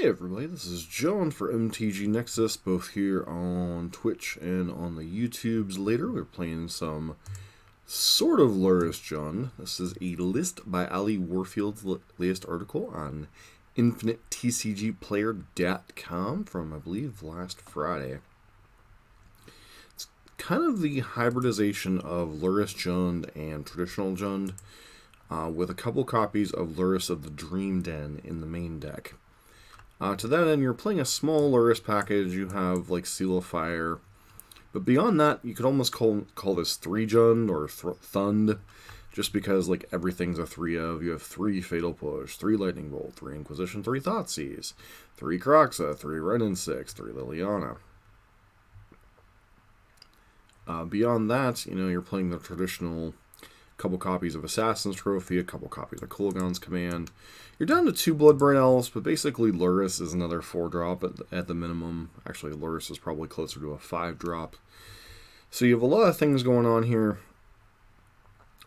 Hey everybody, this is John for MTG Nexus, both here on Twitch and on the YouTubes later. We're playing some sort of Lurrus Jund. This is a list by Allie Warfields' latest article on tcgplayer.com from, I believe, last Friday. It's kind of the hybridization of Lurrus Jund and traditional Jund, with a couple copies of Lurrus of the Dream Den in the main deck. To that end, you're playing a small Lurrus package. You have like Seal of Fire, but beyond that, you could almost call this 3 Jund or Thund, just because like everything's a 3 of. You have 3 Fatal Push, 3 Lightning Bolt, 3 Inquisition, 3 Thoughtseize, 3 Kroxa, 3 Renin 6, 3 Liliana. Beyond that, you're playing the traditional couple copies of Assassin's Trophy, a couple copies of Kolaghan's Command. You're down to 2 Bloodbraid Elves, but basically Lurrus is another 4-drop at the minimum. Actually, Lurrus is probably closer to a 5-drop. So you have a lot of things going on here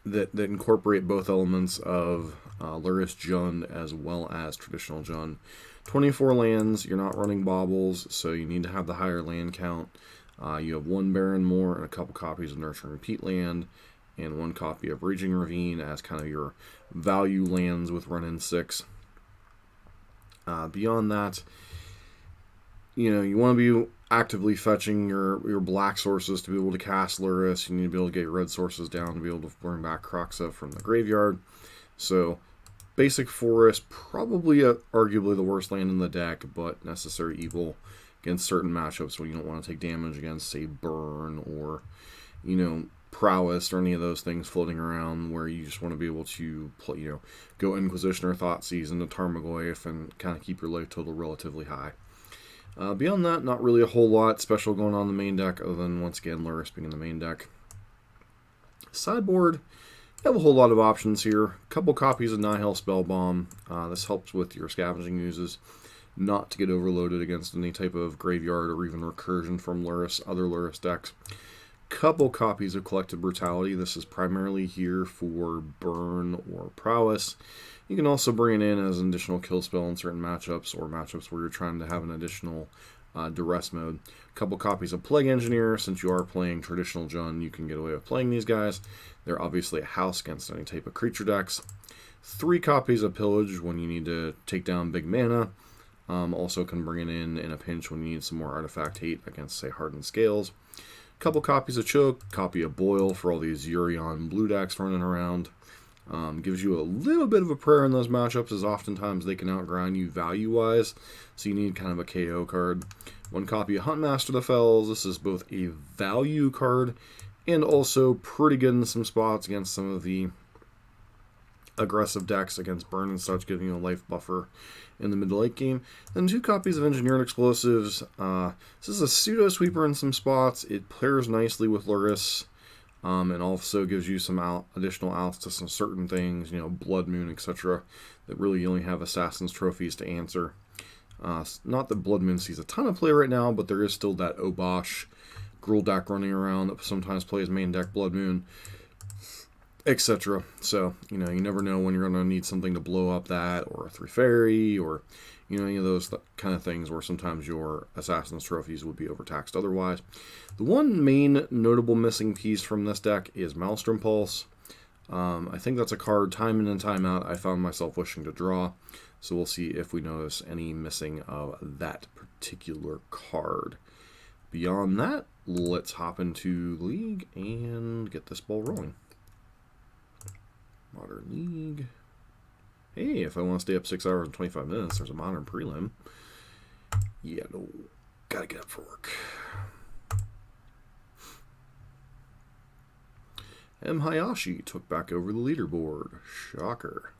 that incorporate both elements of Lurrus Jund as well as traditional Jund. 24 lands, you're not running baubles, so you need to have the higher land count. You have 1 Baron more and a couple copies of Nurture and Repeat land, and 1 copy of Raging Ravine as kind of your value lands with Renin 6. Beyond that, you want to be actively fetching your black sources to be able to cast Lurrus. You need to be able to get your red sources down to be able to bring back Kroxa from the graveyard. So, basic forest, probably arguably the worst land in the deck, but necessary evil against certain matchups when you don't want to take damage against, say, Burn or, Prowess or any of those things floating around where you just want to be able to play, go Inquisition or Thoughtseize into Tarmogoyf and kind of keep your life total relatively high. Beyond that, not really a whole lot special going on in the main deck other than, once again, Lurrus being in the main deck. Sideboard, you have a whole lot of options here. A couple copies of Nihil Spellbomb. This helps with your scavenging uses not to get overloaded against any type of graveyard or even recursion from Lurrus, other Lurrus decks. Couple copies of Collective Brutality. This is primarily here for Burn or Prowess. You can also bring it in as an additional kill spell in certain matchups or matchups where you're trying to have an additional duress mode. Couple copies of Plague Engineer. Since you are playing traditional Jund, you can get away with playing these guys. They're obviously a house against any type of creature decks. 3 copies of Pillage when you need to take down big mana. Also can bring it in a pinch when you need some more artifact hate against, say, Hardened Scales. Couple copies of Choke, copy of Boil for all these Yorion blue decks running around. Gives you a little bit of a prayer in those matchups, as oftentimes they can outgrind you value-wise, so you need kind of a KO card. 1 copy of Huntmaster the Fells. This is both a value card and also pretty good in some spots against some of the aggressive decks against Burn and such, giving you a life buffer in the mid to late game. Then 2 copies of Engineered Explosives. This is a pseudo sweeper in some spots. It pairs nicely with Lurrus, and also gives you some additional outs to some certain things, Blood Moon, etc. that really you only have Assassin's Trophies to answer. Not that Blood Moon sees a ton of play right now, but there is still that Obosh Gruul deck running around that sometimes plays main deck Blood Moon, etc. So, you never know when you're going to need something to blow up that, or a 3 Fairy, or, any of those kind of things where sometimes your Assassin's Trophies would be overtaxed otherwise. The one main notable missing piece from this deck is Maelstrom Pulse. I think that's a card time in and time out I found myself wishing to draw, so we'll see if we notice any missing of that particular card. Beyond that, let's hop into the League and get this ball rolling. Modern League. Hey, if I want to stay up 6 hours and 25 minutes, there's a Modern prelim. Yeah, no, gotta get up for work. M. Hayashi took back over the leaderboard. Shocker.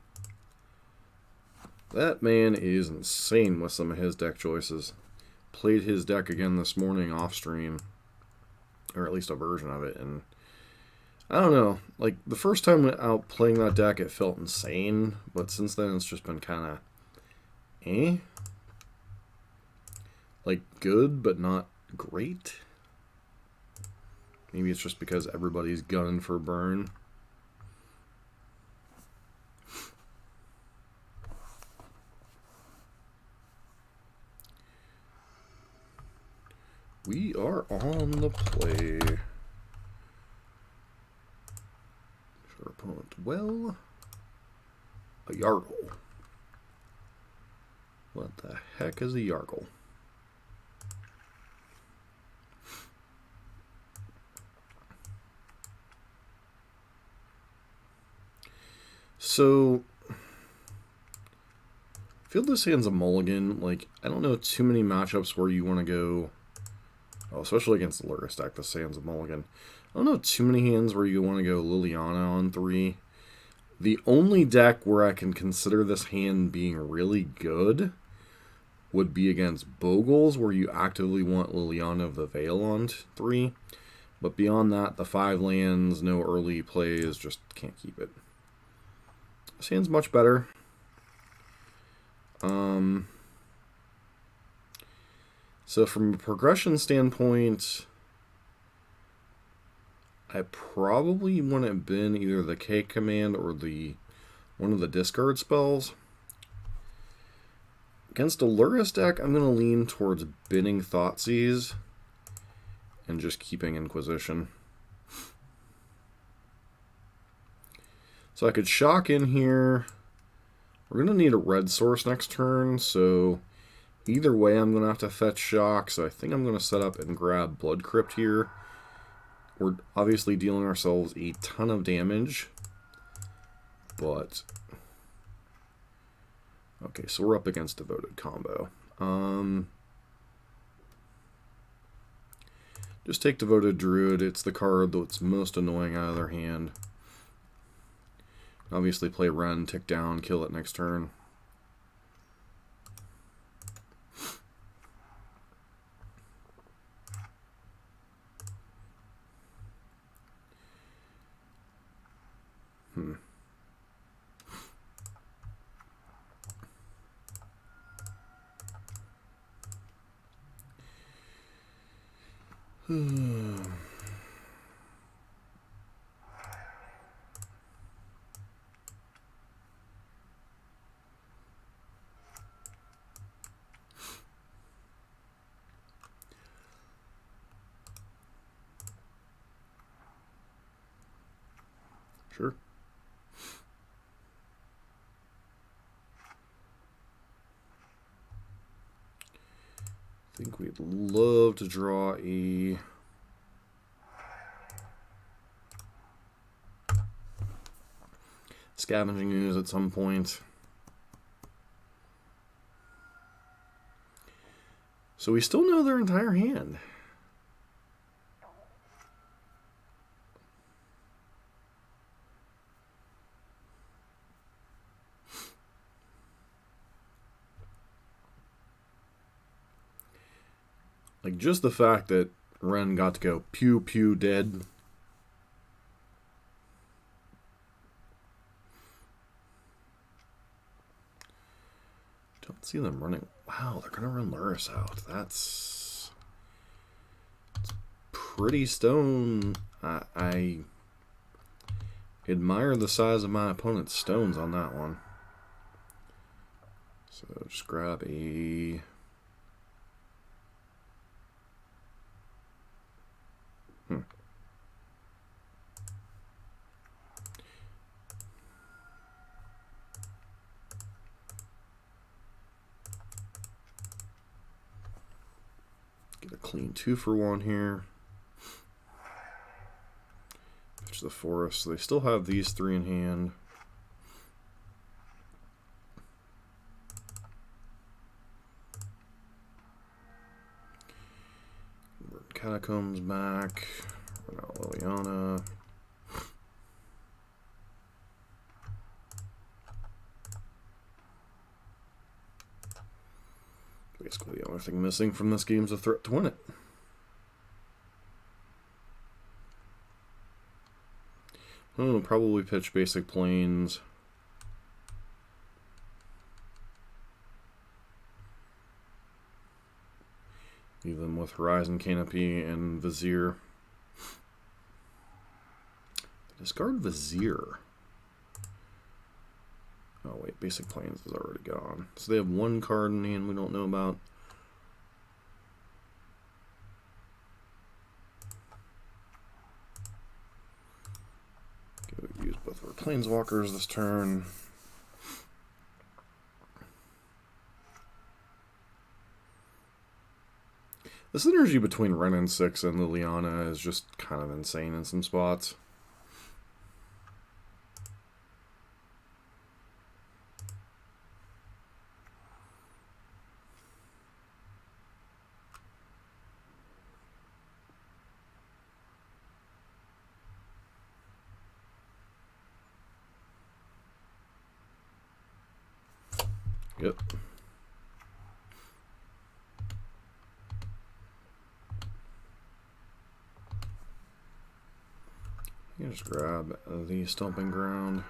That man is insane with some of his deck choices. Played his deck again this morning off stream, or at least a version of it, and I don't know, like, the first time out playing that deck, it felt insane, but since then, it's just been kind of, like, good, but not great. Maybe it's just because everybody's gunning for Burn. We are on the play. Our opponent well. A Yargle. What the heck is a Yargle? So, I feel this hand's a mulligan. Like, I don't know too many matchups where you want to go, oh, especially against the Lurrus deck, this hand's a mulligan. I don't know too many hands where you want to go Liliana on 3. The only deck where I can consider this hand being really good would be against Bogles, where you actively want Liliana of the Veil on 3. But beyond that, the 5 lands, no early plays, just can't keep it. This hand's much better. So from a progression standpoint, I probably wouldn't have been either the K command or one of the discard spells. Against a Lurrus deck, I'm going to lean towards binning Thoughtseize and just keeping Inquisition. So I could shock in here. We're going to need a red source next turn, so either way I'm going to have to fetch shock, so I think I'm going to set up and grab Blood Crypt here. We're obviously dealing ourselves a ton of damage, but okay, so we're up against Devoted combo. Just take Devoted Druid. It's the card that's most annoying out of their hand. Obviously play Ren, tick down, kill it next turn. Sure. I think we'd love to draw a Scavenging Ooze at some point. So we still know their entire hand. Like, just the fact that Ren got to go pew pew dead. Don't see them running. Wow, they're going to run Lurrus out. That's pretty stone. I admire the size of my opponent's stones on that one. So just grab a... Get a clean 2-for-1 here. Pitch the forest. So they still have these 3 in hand. Burn Catacombs back. Run out Liliana. Basically, the only thing missing from this game is a threat to win it. Oh, probably pitch basic planes. Leave them with Horizon Canopy and Vizier. Discard Vizier. Oh wait, basic planes is already gone. So they have 1 card in hand we don't know about. planeswalkers this turn. The synergy between Wrenn and 6 and Liliana is just kind of insane in some spots. Yep. You just grab the Stomping Ground.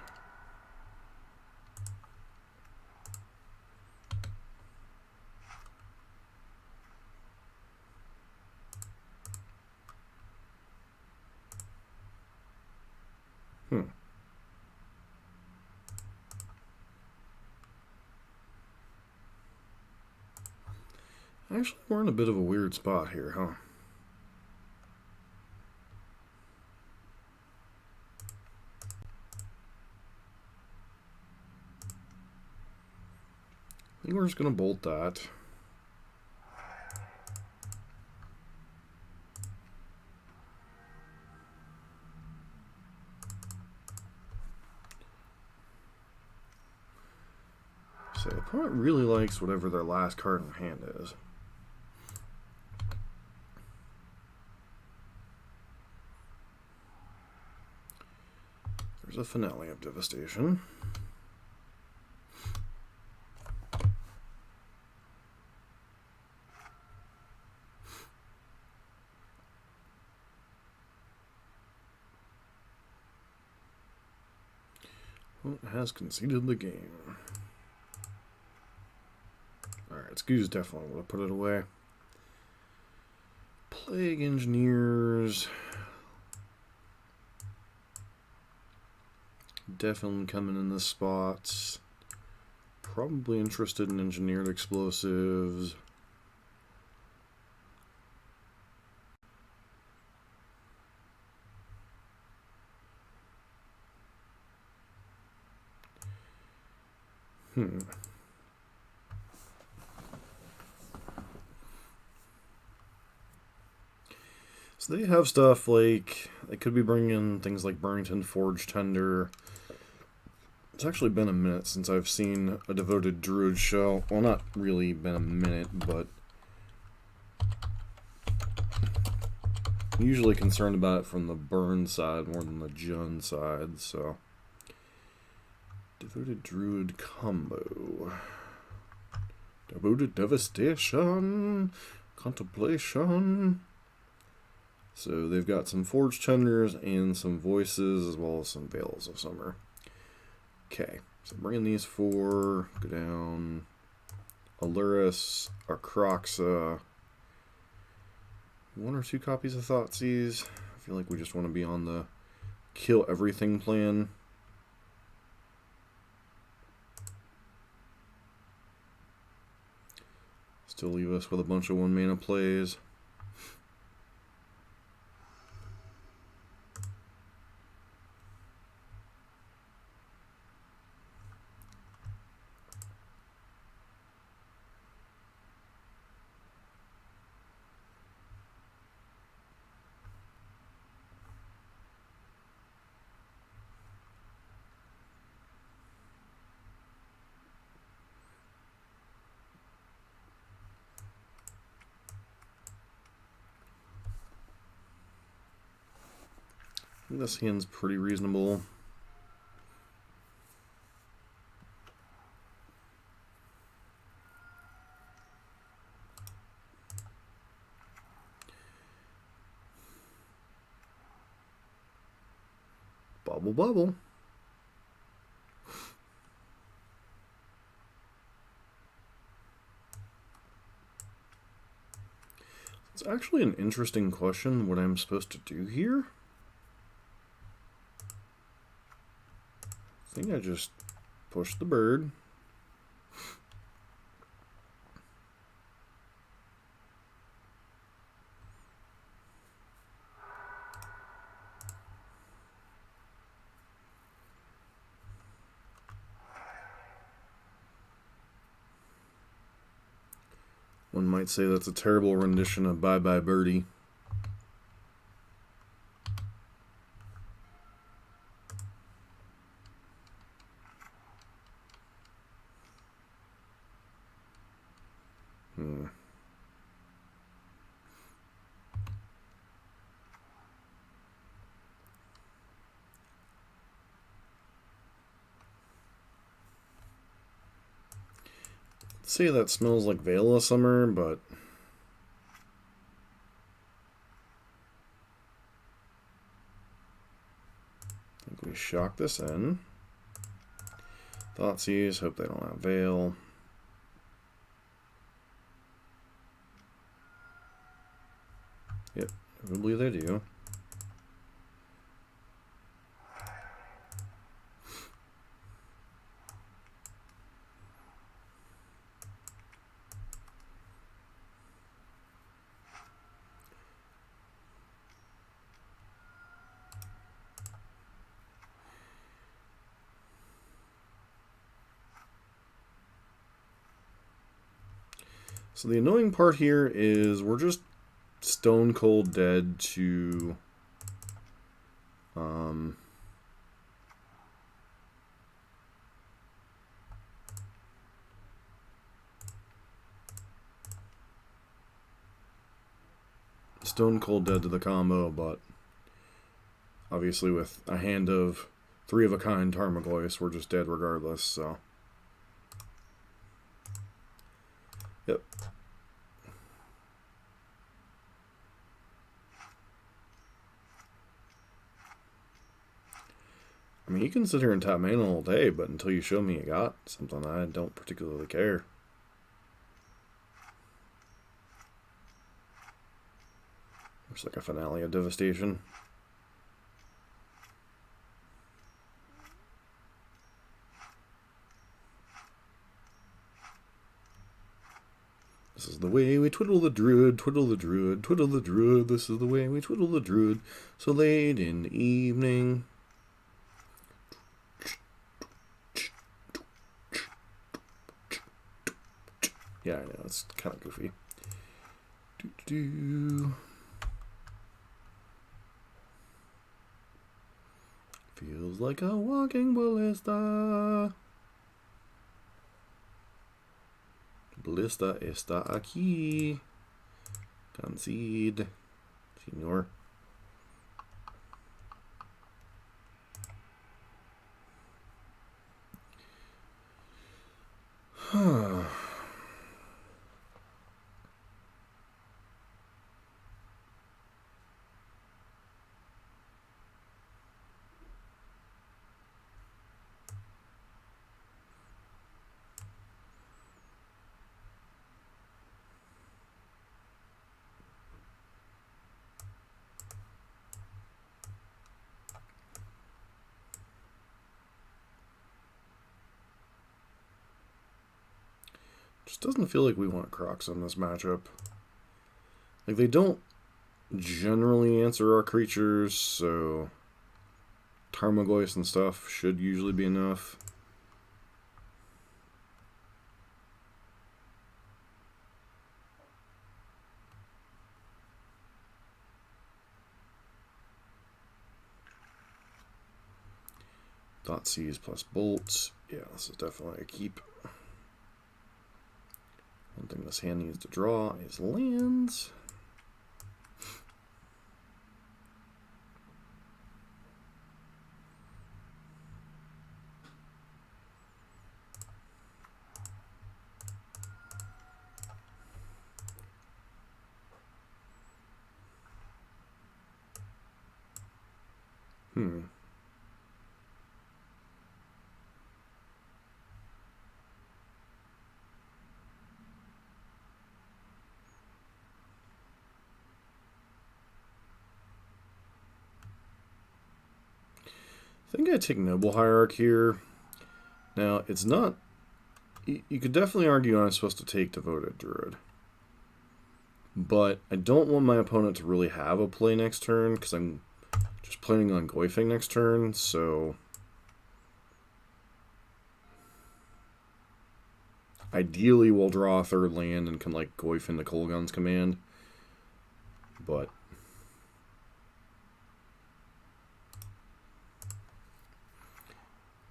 Actually, we're in a bit of a weird spot here, huh? I think we're just going to bolt that. So the opponent really likes whatever their last card in hand is. There's a Finale of Devastation. Opponent has conceded the game. Alright, Excuse definitely would have put it away. Plague Engineers. Definitely coming in this spot. Probably interested in Engineered Explosives. So they have stuff like, they could be bringing in things like Burrington Forge Tender. It's actually been a minute since I've seen a Devoted Druid show. Well, not really been a minute, but I'm usually concerned about it from the burn side more than the Jund side, so. Devoted Druid combo. Devoted Devastation. Contemplation. So they've got some Forge Tenders and some Voices, as well as some Veils of Summer. Okay, so bringing these four, go down a Lurrus, a Croxa, one or two copies of Thoughtseize. I feel like we just want to be on the kill everything plan. Still leave us with a bunch of 1-mana plays. This hand's pretty reasonable. Bubble, bubble. It's actually an interesting question what I'm supposed to do here. I think I just push the bird. One might say that's a terrible rendition of Bye Bye Birdie. Say that smells like Veil of Summer, but I think we shock this in. Thoughtseize, hope they don't have Veil. Yep, probably they do. So the annoying part here is we're just stone cold dead to stone cold dead to the combo, but obviously with a hand of 3 of a kind Tarmogoyf, we're just dead regardless, so. Yep. I mean, you can sit here and tap mana all day, but until you show me you got something, I don't particularly care. Looks like a Finale of Devastation. This is the way we twiddle the druid, twiddle the druid, twiddle the druid. This is the way we twiddle the druid. So late in the evening. Yeah, I know, it's kind of goofy. Feels like a walking ballista. Ballista está aquí. Concede, señor. Just doesn't feel like we want Crocs on this matchup. Like, they don't generally answer our creatures, so Tarmogoyfs and stuff should usually be enough. Thoughtseize plus bolts. Yeah, this is definitely a keep. One thing this hand needs to draw is lands. I think I take Noble Hierarch here. Now, it's not... You could definitely argue I'm supposed to take Devoted Druid. But I don't want my opponent to really have a play next turn, because I'm just planning on Goyfing next turn, so... Ideally, we'll draw a third land and can like Goyf into Kolaghan's Command. But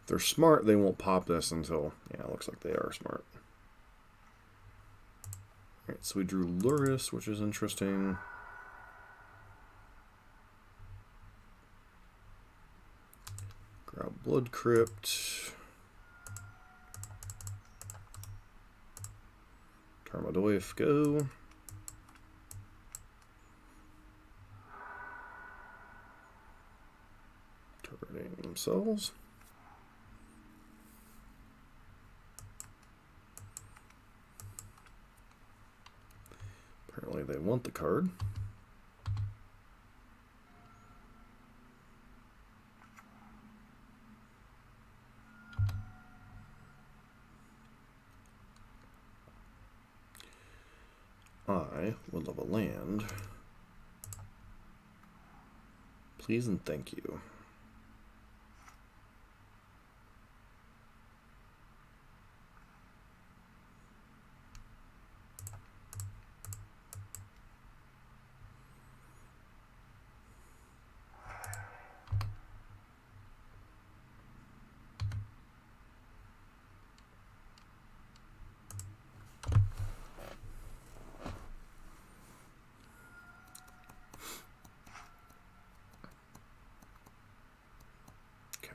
if they're smart, they won't pop this until... Yeah, it looks like they are smart. Alright, so we drew Lurrus, which is interesting. Grab Blood Crypt. Tarmogoyf, go. Targeting themselves. Apparently they want the card. I would love a land. Please and thank you.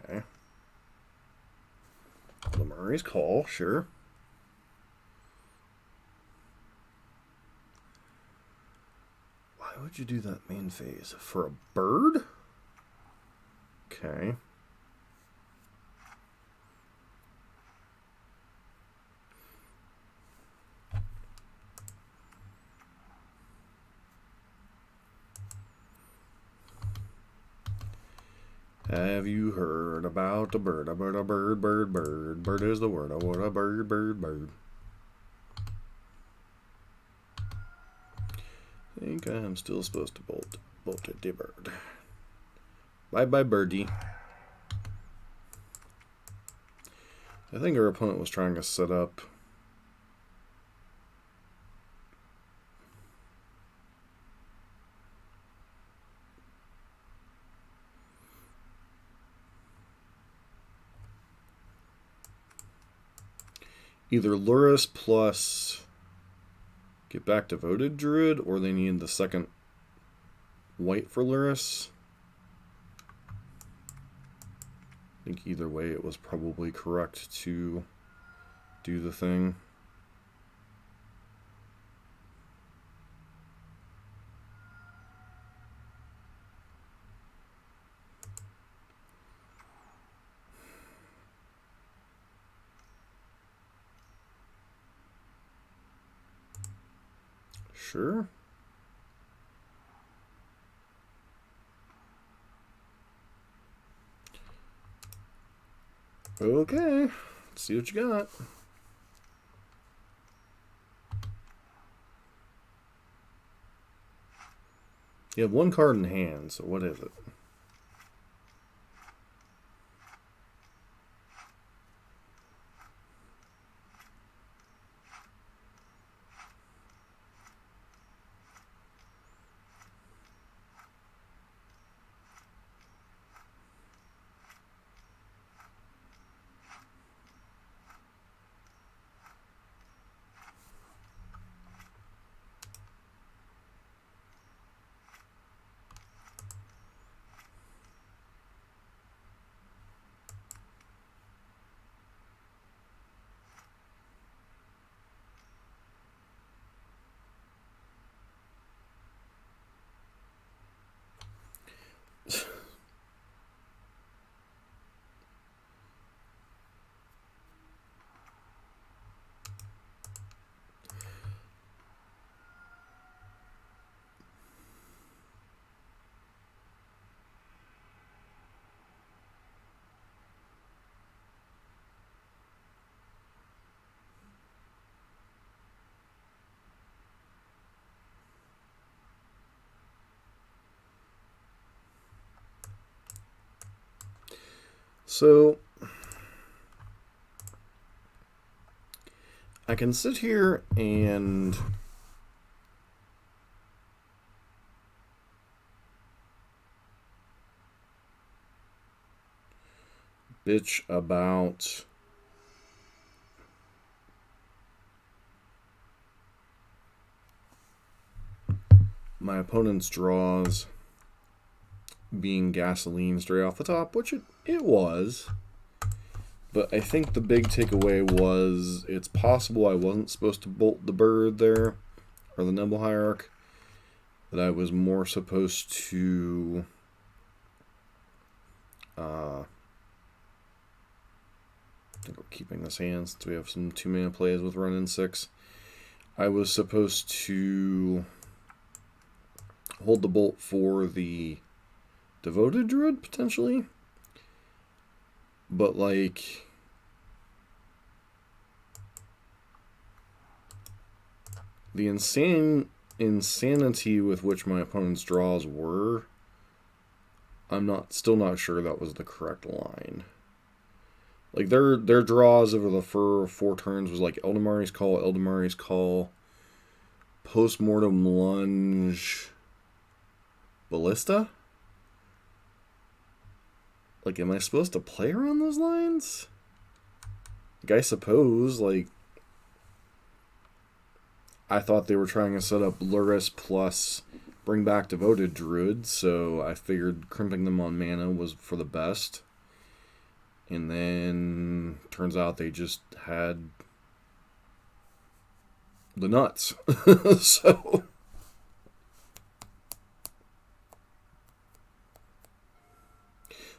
Okay. The Murray's Call, sure. Why would you do that main phase? For a bird? Okay. Have you heard about a bird? A bird, a bird, bird, bird. Bird is the word. A word, a bird, bird, bird. I think I'm still supposed to bolt at the bird. Bye bye, birdie. I think our opponent was trying to set up either Lurrus plus get back to voted Druid, or they need the second white for Lurrus. I think either way it was probably correct to do the thing. Sure. Okay, let's see what you got. You have one card in hand, so what is it? So I can sit here and bitch about my opponent's draws being gasoline straight off the top, which it was. But I think the big takeaway was it's possible I wasn't supposed to bolt the bird there, or the Nimble Hierarch, that I was more supposed to I think we're keeping this hand since we have some 2-mana plays with run in 6. I was supposed to hold the bolt for the Devoted Druid, potentially. But, like, the insanity with which my opponent's draws were, I'm still not sure that was the correct line. Like, their draws over the 4 turns was like Eldamari's Call, Postmortem Lunge, Ballista? Like, am I supposed to play around those lines? Like, I suppose, like, I thought they were trying to set up Lurrus plus bring back Devoted Druid, so I figured crimping them on mana was for the best. And then, turns out they just had the nuts.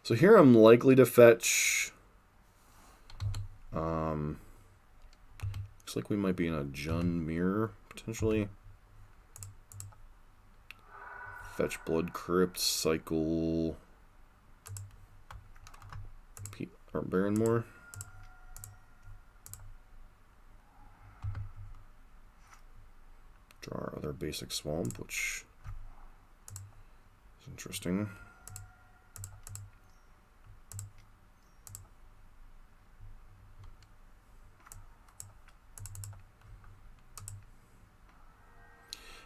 So here I'm likely to fetch. Looks like we might be in a Jund Mirror, potentially. Fetch Blood Crypt, cycle or Barrenmore. Draw our other basic swamp, which is interesting.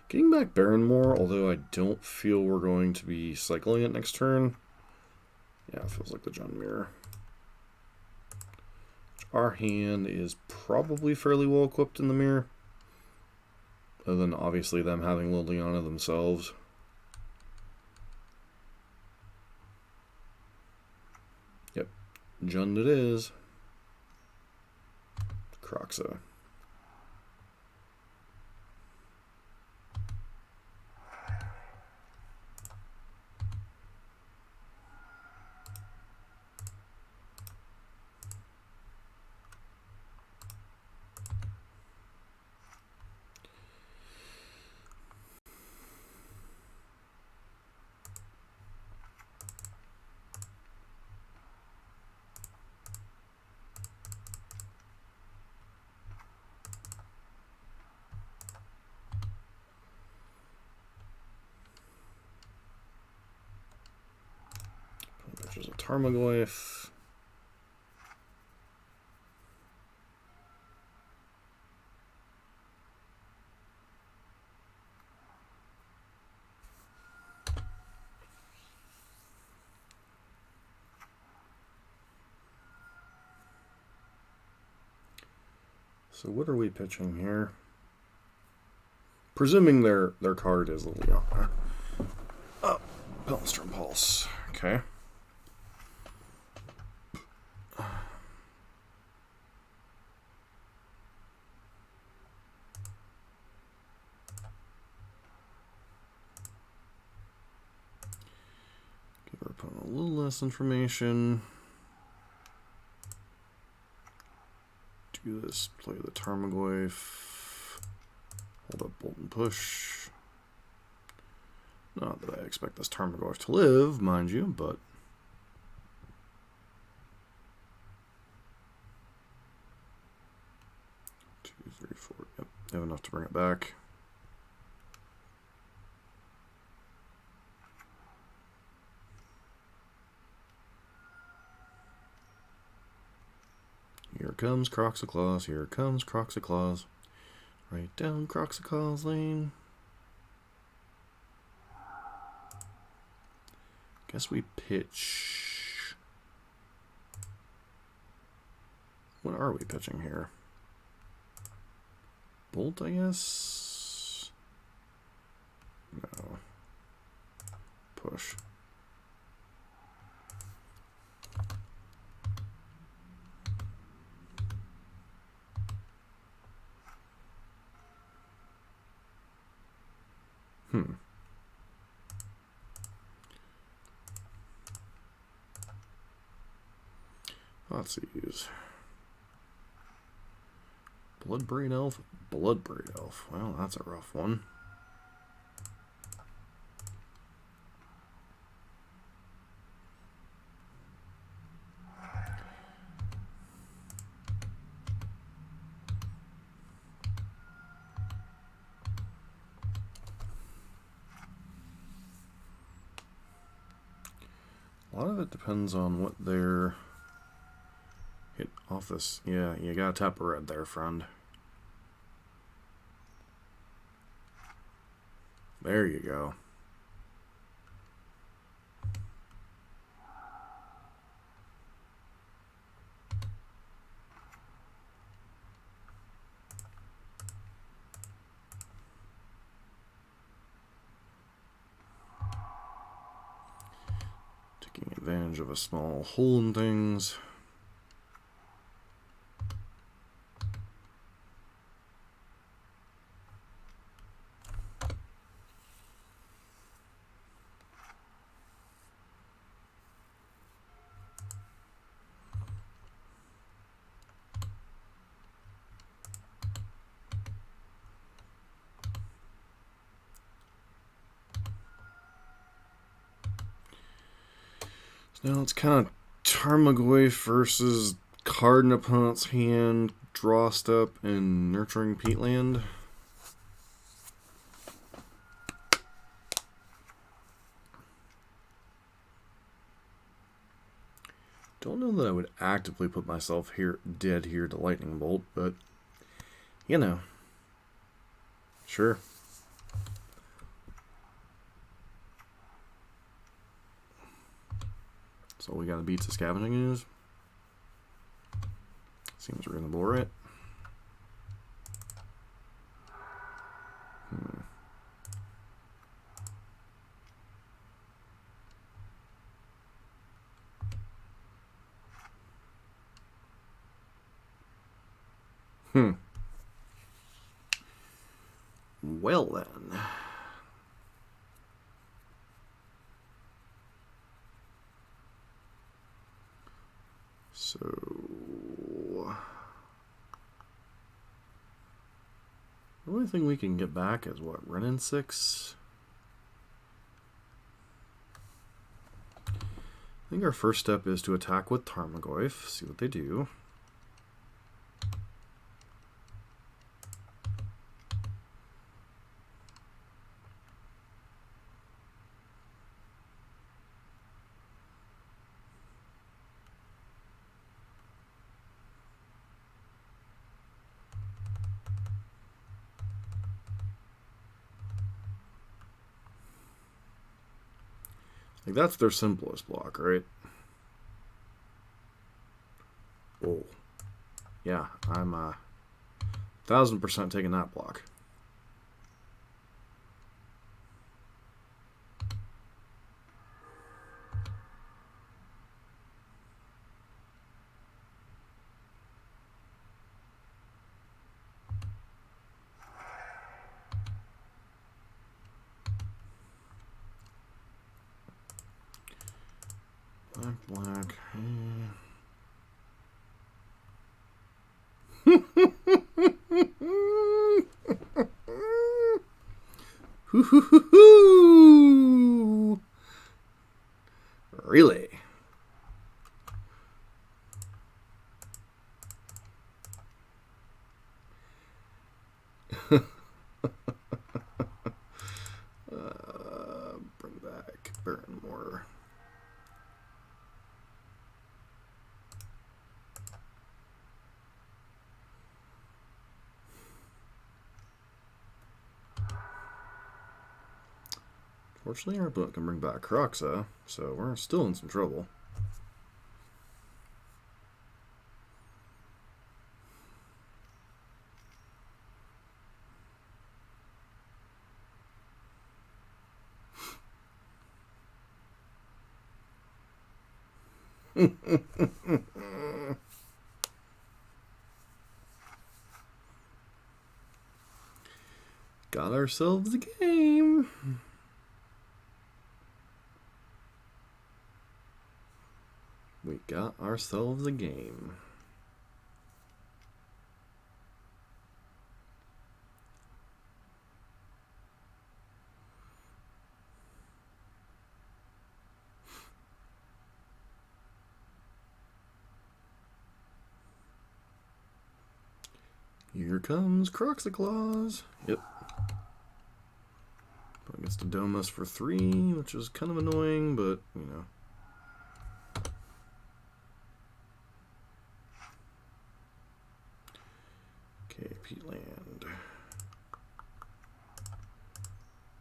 Getting back Barrenmore, although I don't feel we're going to be cycling it next turn. Yeah, it feels like the Jund Mirror. Our hand is probably fairly well equipped in the mirror. Other than obviously them having Liliana themselves. Yep, Jund it is. Croxa. There's a Tarmogoyf. So what are we pitching here? Presuming their card is Liliana. Oh, Pelstrom Pulse. Okay. Give our opponent a little less information. Do this, play the Tarmogoyf, hold up Bolt and Push. Not that I expect this Tarmogoyf to live, mind you, but 2, 3, 4. Yep, have enough to bring it back. Here comes Croxiclaws, here comes Croxiclaws. Right down Croxiclaws Lane. Guess we pitch. What are we pitching here? Bolt, I guess? No. Push. Let's use Bloodbraid Elf, Bloodbraid Elf. Well, that's a rough one. A lot of it depends on what they're hit off this. Yeah, you gotta tap a red there, friend. There you go. Taking advantage of a small hole in things. Now it's kind of Tarmogoyf versus card in opponent's hand, draw step, and nurturing peatland. Don't know that I would actively put myself dead here to lightning bolt, but you know, sure. So we gotta beat the scavenging ooze. Seems reasonable, right? Well then. So the only thing we can get back is what, Renin 6? I think our first step is to attack with Tarmogoyf, see what they do. Like, that's their simplest block, right? Oh. Yeah, I'm 1000% taking that block. Black. Really? Bring back burn more. Fortunately, our opponent can bring back Kroxa, so we're still in some trouble. Got ourselves a game. We got ourselves a game. Here comes Croxiclaws. Yep. Probably gets to dome us for 3, which is kind of annoying, but, you know. Okay, Peatland.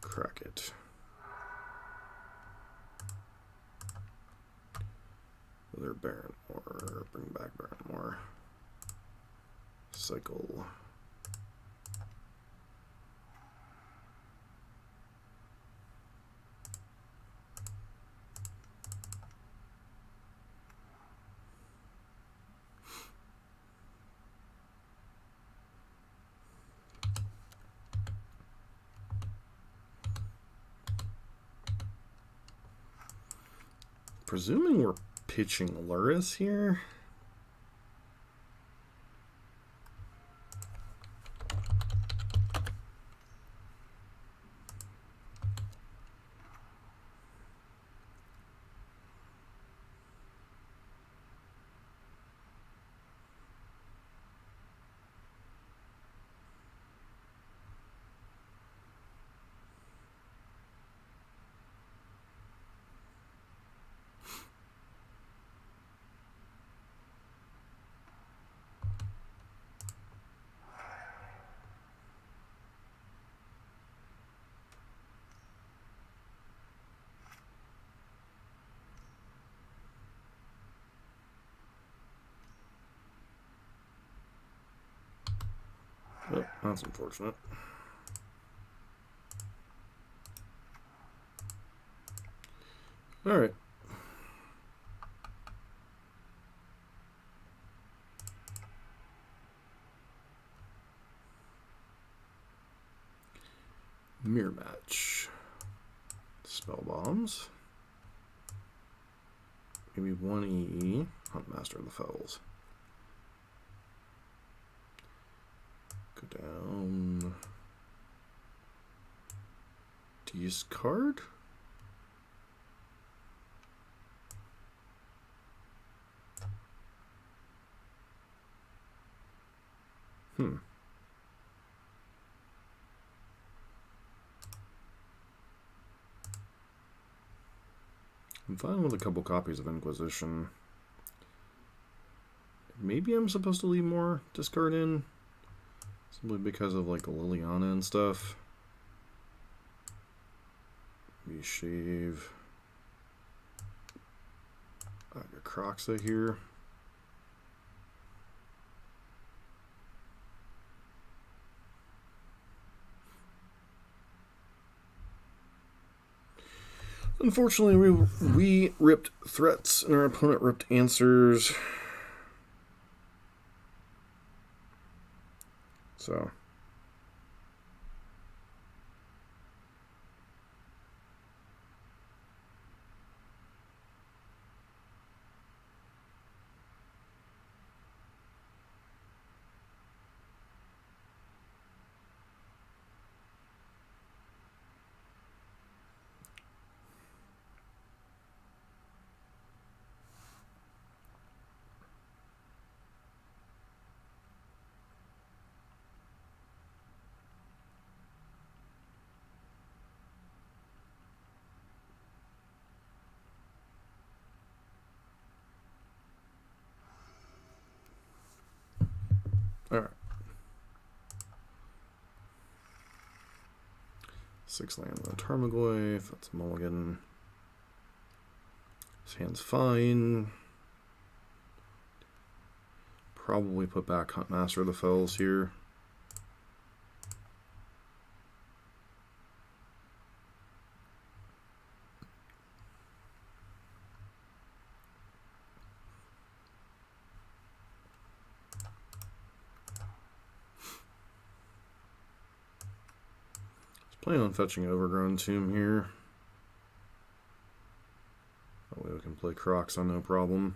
Crack it. Other Baron or bring back Baron more. Cycle. Presuming we're pitching Lurrus here. Oh, that's unfortunate. All right. Mirror match. Spell bombs. Maybe 1 EE. Huntmaster of the Fells. Go down. Discard. I'm fine with a couple copies of Inquisition. Maybe I'm supposed to leave more discard in, simply because of like Liliana and stuff. Maybe shave. I got Kroxa here. Unfortunately, we ripped threats and our opponent ripped answers. So. All right. 6 land with a Tarmogoyf. That's a mulligan. His hand's fine. Probably put back Huntmaster of the Fells here. Planning on fetching Overgrown Tomb here. That way we can play Crocs on no problem.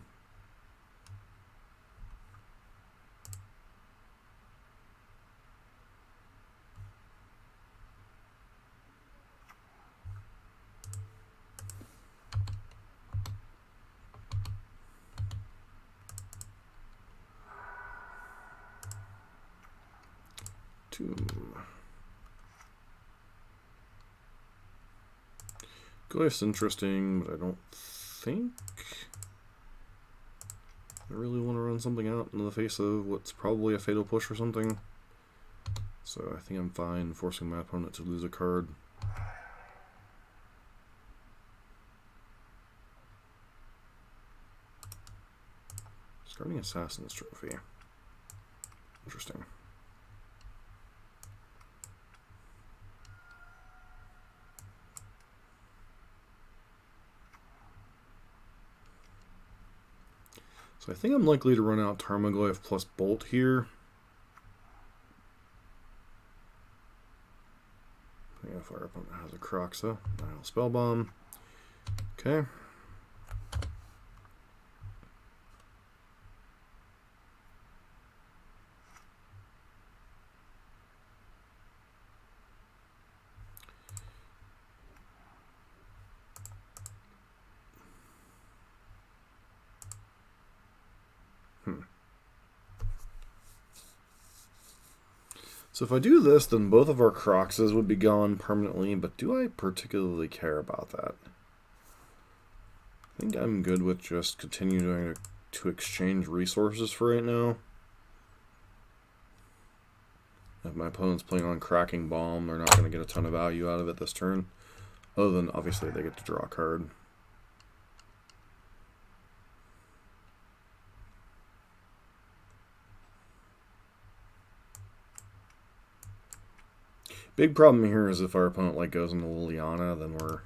Tomb. Glyph's interesting, but I don't think I really want to run something out in the face of what's probably a fatal push or something. So I think I'm fine forcing my opponent to lose a card. Starting Assassin's Trophy. Interesting. So I think I'm likely to run out Tarmogoyf plus Bolt here. Yeah, if our opponent has a Kroxa, I'll Spellbomb. Okay. So if I do this, then both of our Kroxas would be gone permanently, but do I particularly care about that? I think I'm good with just continuing to exchange resources for right now. If my opponent's playing on Cracking Bomb, they're not going to get a ton of value out of it this turn. Other than, obviously, they get to draw a card. Big problem here is if our opponent goes into Liliana, then we're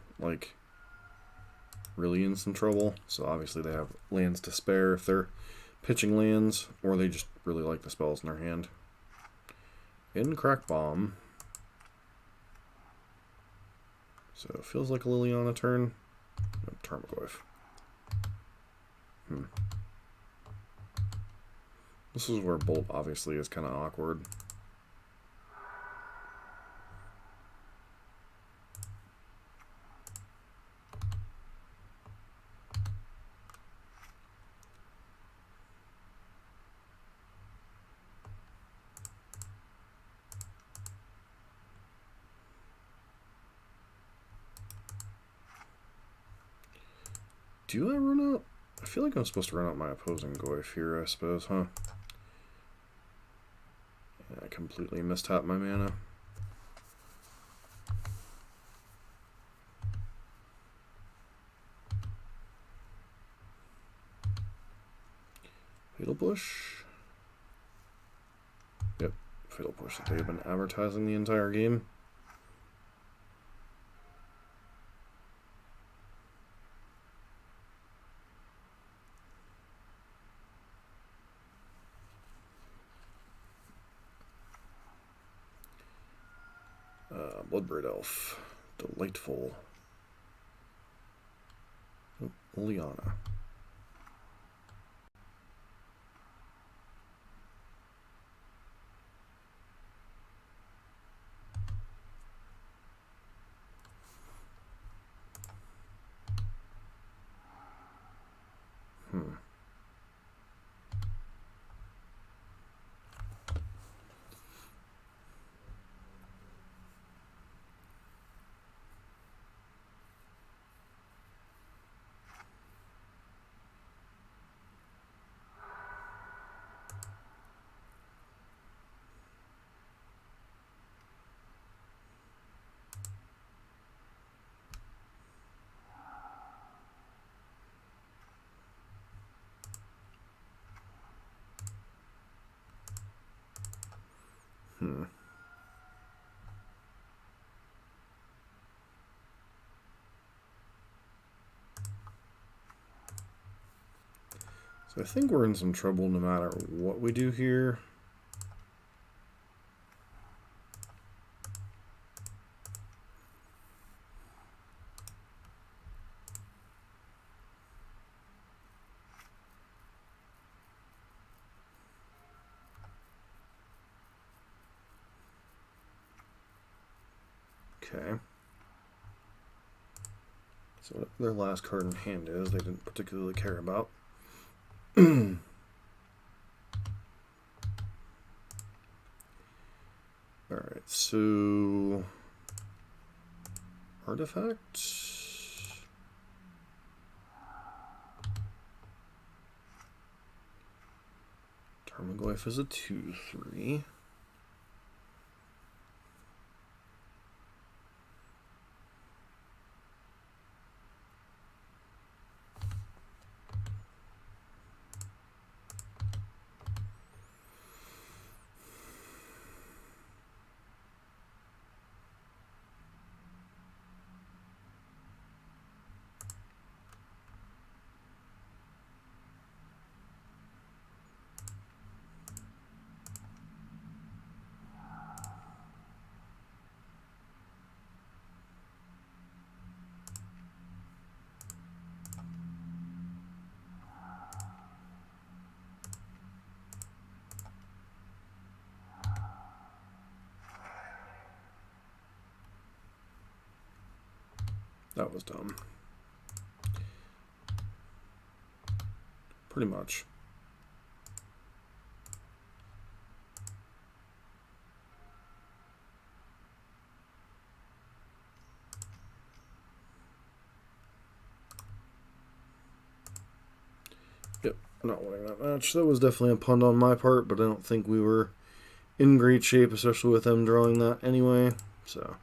really in some trouble. So obviously they have lands to spare if they're pitching lands, or they just really like the spells in their hand. In Crack Bomb. So it feels like a Liliana turn. No, Tarmogoyf. This is where Bolt obviously is kind of awkward. Do I run out? I feel like I'm supposed to run out my opposing Goyf here, I suppose, huh? Yeah, I completely mistapped my mana. Fatal Push? Yep, Fatal Push that they've been advertising the entire game. Bloodbraid Elf. Delightful. Oh, Liliana. So I think we're in some trouble no matter what we do here. Okay. So what their last card in hand is, they didn't particularly care about. Alright, so artifact. Tarmogoyf is a 2/3. That was dumb. Pretty much. Yep, not winning that match. That was definitely a punt on my part, but I don't think we were in great shape, especially with them drawing that anyway. So,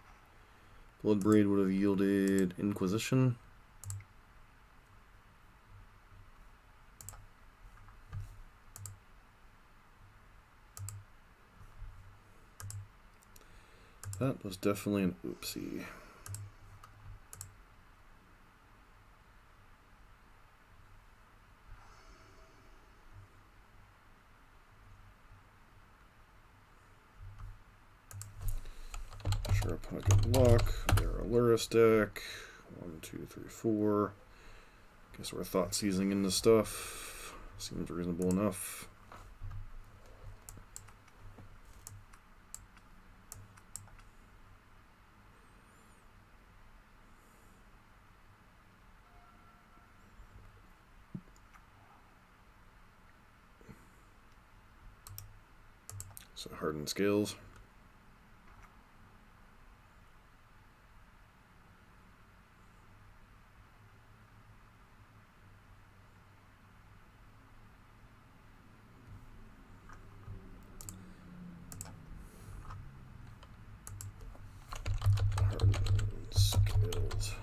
Bloodbraid would have yielded Inquisition. That was definitely an oopsie. Sure, opponent good luck. They're a Lurrus deck. 1, 2, 3, 4. Guess we're thought seizing into stuff. Seems reasonable enough. So Hardened Scales. Hardened Scales.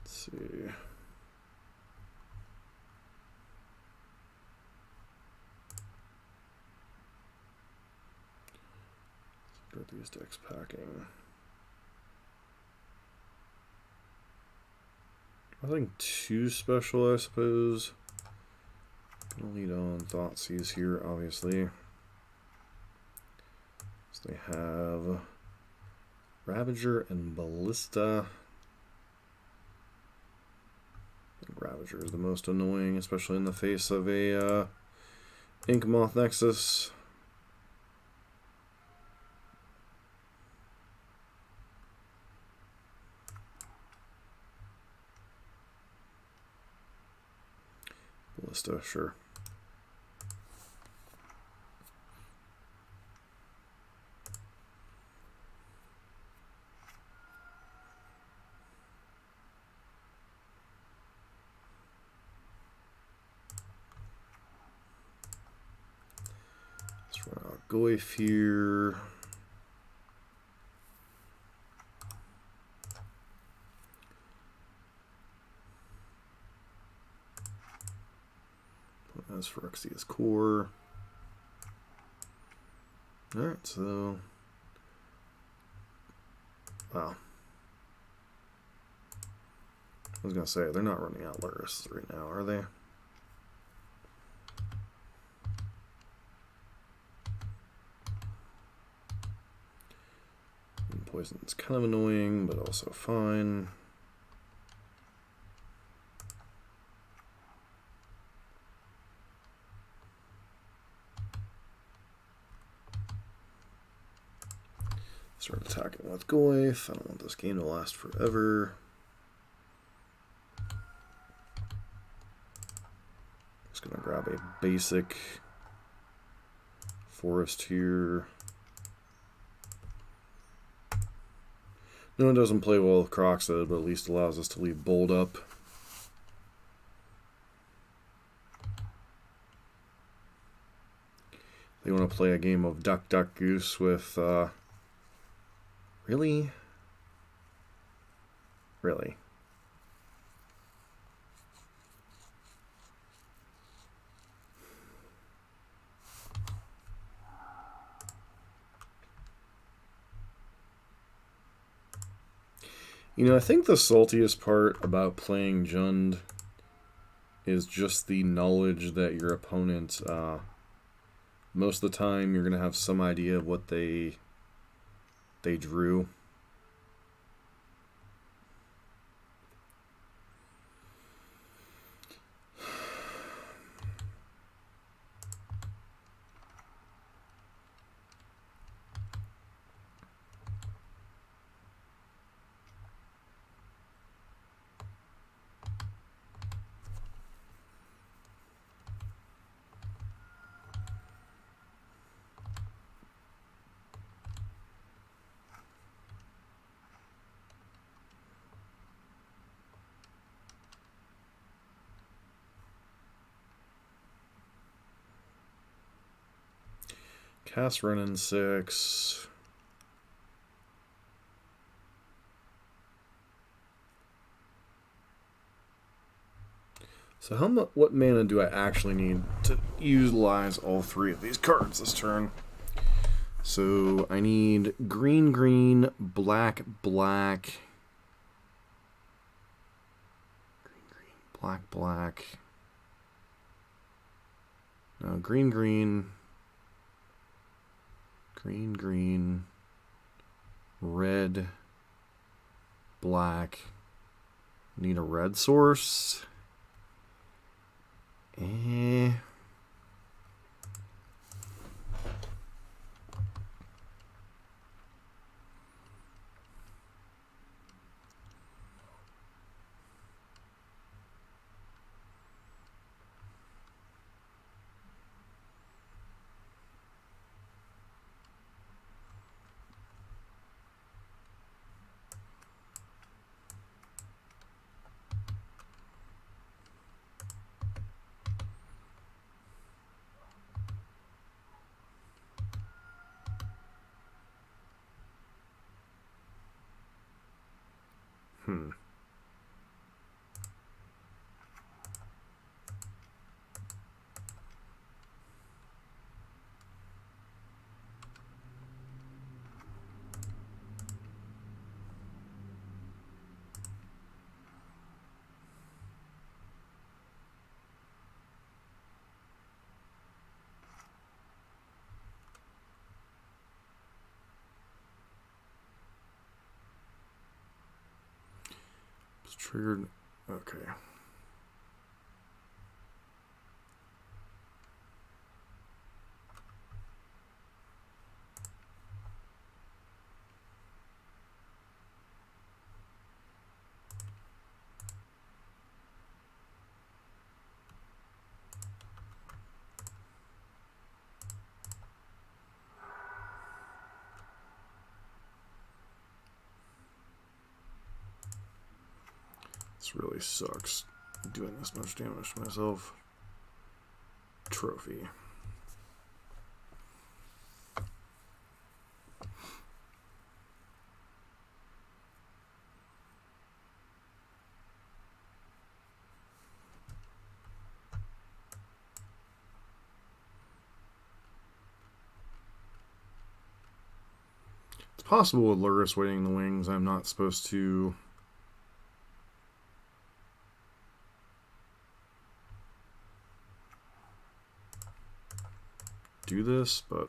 Let's see. Start these decks packing. I think 2 special, I suppose. Gonna lead on Thoughtseize here, obviously. So they have Ravager and Ballista. I think Ravager is the most annoying, especially in the face of a Inkmoth Nexus. Ballista, sure. Let's run out Goyf here. As for Phyrexia's Core. Alright, so... Wow. I was going to say, they're not running out Lurrus right now, are they? Poison's kind of annoying, but also fine. Start attacking with Goyf. I don't want this game to last forever. Just gonna grab a basic forest here. No, it doesn't play well with Croxed, but at least allows us to leave Bold up. They want to play a game of Duck, Duck, Goose with, really? Really? You know, I think the saltiest part about playing Jund is just the knowledge that your opponent, most of the time, you're going to have some idea of what they drew. Cast Renin 6. So what mana do I actually need to utilize all three of these cards this turn? So I need green, green, black, black. Green, green, black, black. No, green, green. Green, green, red, black. Need a red source. It's triggered. Okay. This really sucks, doing this much damage to myself. Trophy. It's possible with Lurrus waiting in the wings, I'm not supposed to do this, but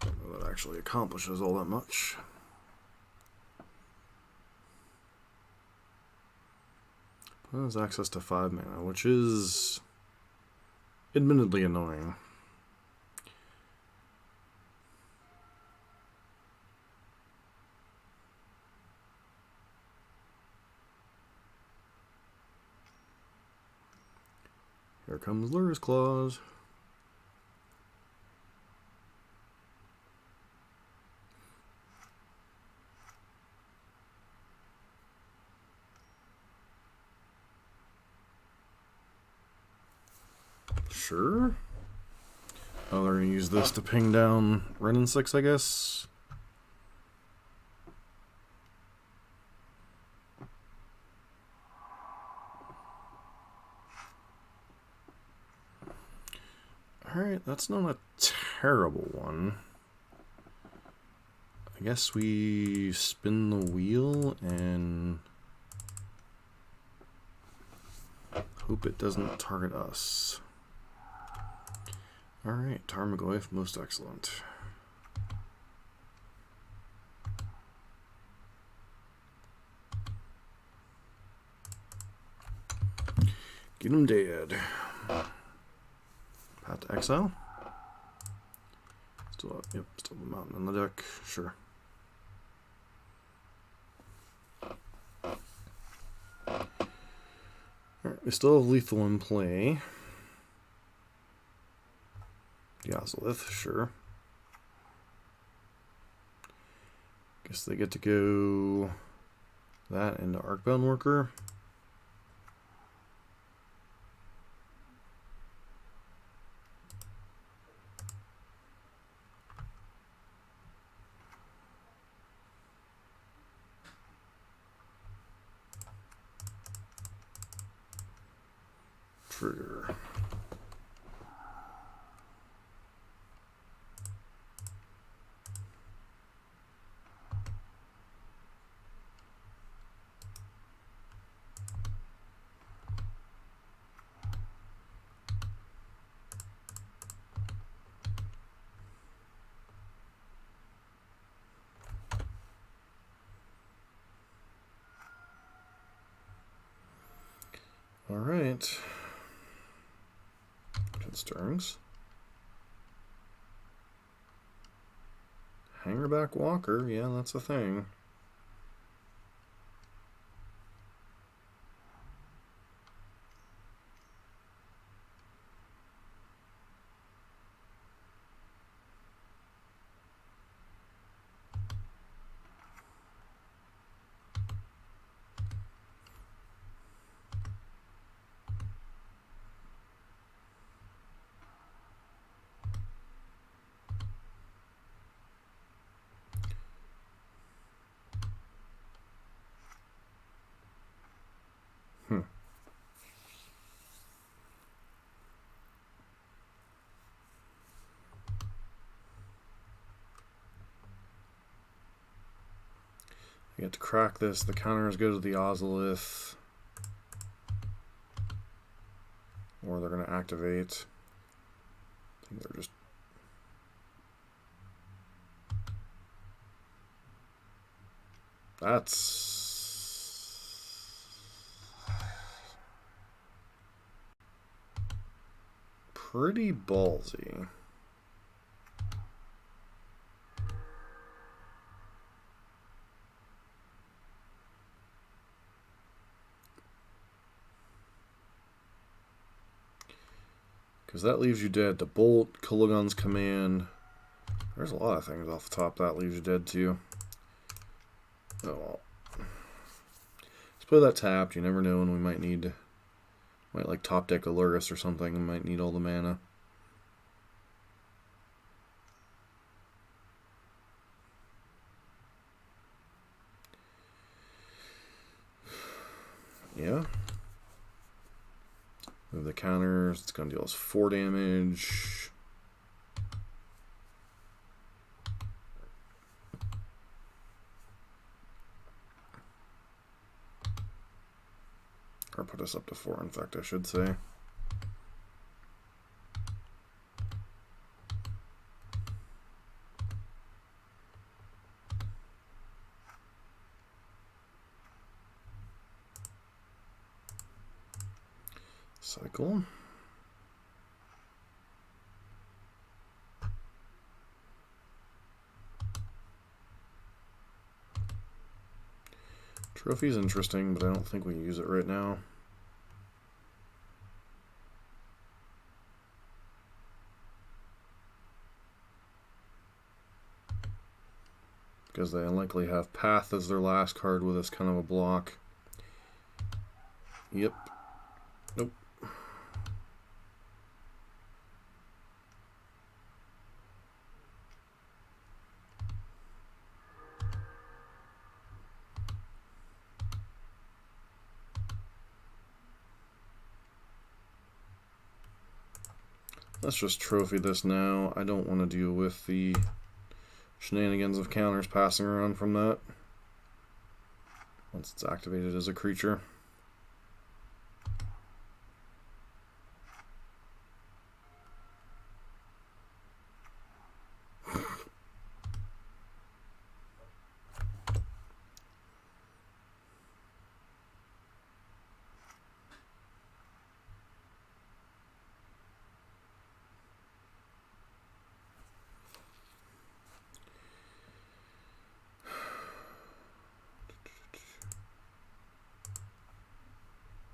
I don't know that actually accomplishes all that much. It has access to 5 mana, which is admittedly annoying. Here comes Lurrus Claws. Sure. Oh, they're going to use this to ping down Renin 6, I guess. Alright, that's not a terrible one. I guess we spin the wheel and hope it doesn't target us. Alright, Tarmogoyf, most excellent. Get him dead. Path to exile. Still the mountain on the deck, sure. Alright, we still have lethal in play. Yazalith, sure. Guess they get to go that into Arcbound Worker. Trigger. All right. Stirrings. Hangerback Walker, yeah, that's a thing. You get to crack this. The counters go to the Ozolith. Or they're going to activate. I think they're just... That's... pretty ballsy. Because that leaves you dead to Bolt, Kulagon's Command. There's a lot of things off the top that leaves you dead too. Oh well. Let's play that tapped. You never know when we might need... Might like top deck a Lurrus or something and might need all the mana. Yeah. Move the counters. It's going to deal us 4 damage. Or put us up to 4, Infect, I should say. Cycle. Trophy's interesting, but I don't think we use it right now. Because they likely have Path as their last card with this kind of a block. Yep. Nope. Let's just trophy this now. I don't want to deal with the shenanigans of counters passing around from that once it's activated as a creature.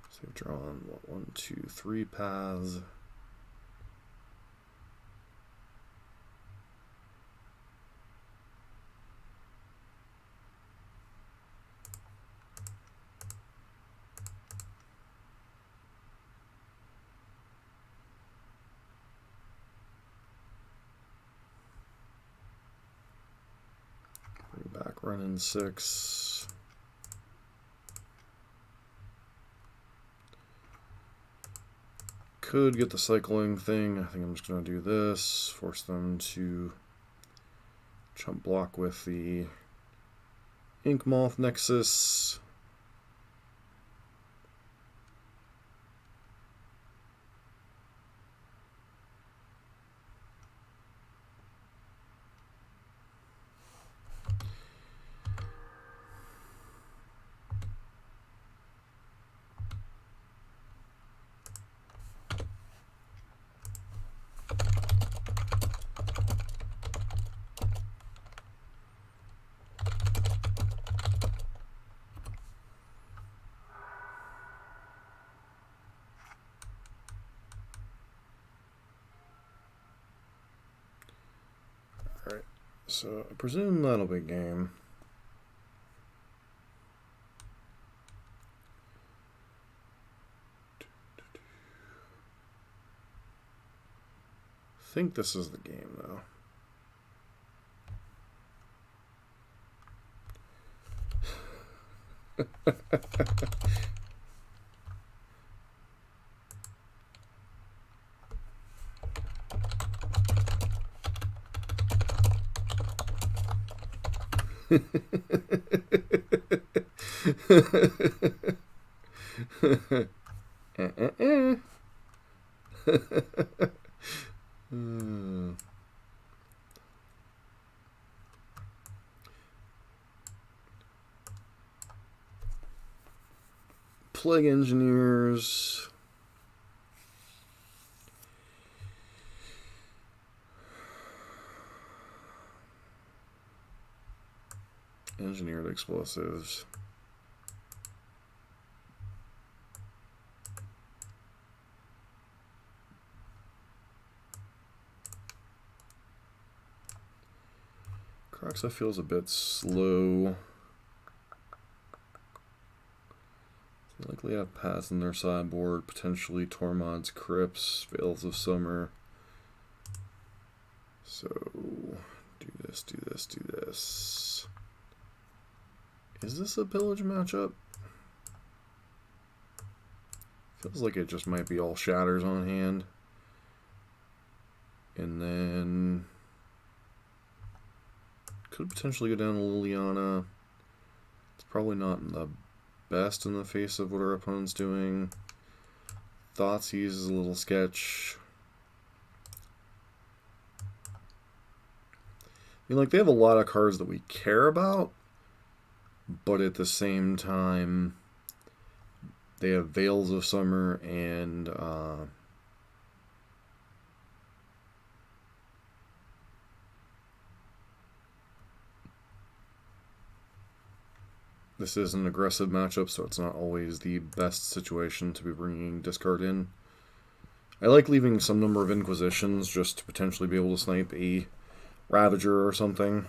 So we've drawn, what, 1, 2, 3 paths. Bring back running 6. Could get the cycling thing. I think I'm just going to do this. Force them to chump block with the Ink Moth Nexus. Alright, so I presume that'll be game. I think this is the game, though. Plague Engineers. Engineered Explosives. Croxa feels a bit slow. They likely have paths in their sideboard, potentially Tormod's Crypts, Veils of Summer. So, do this, do this, do this. Is this a pillage matchup? Feels like it just might be all shatters on hand. And then could potentially go down to Liliana. It's probably not the best in the face of what our opponent's doing. Thoughtseize is a little sketch. I mean, like, they have a lot of cards that we care about, but at the same time, they have Veils of Summer and this is an aggressive matchup, so it's not always the best situation to be bringing discard in. I like leaving some number of Inquisitions just to potentially be able to snipe a Ravager or something.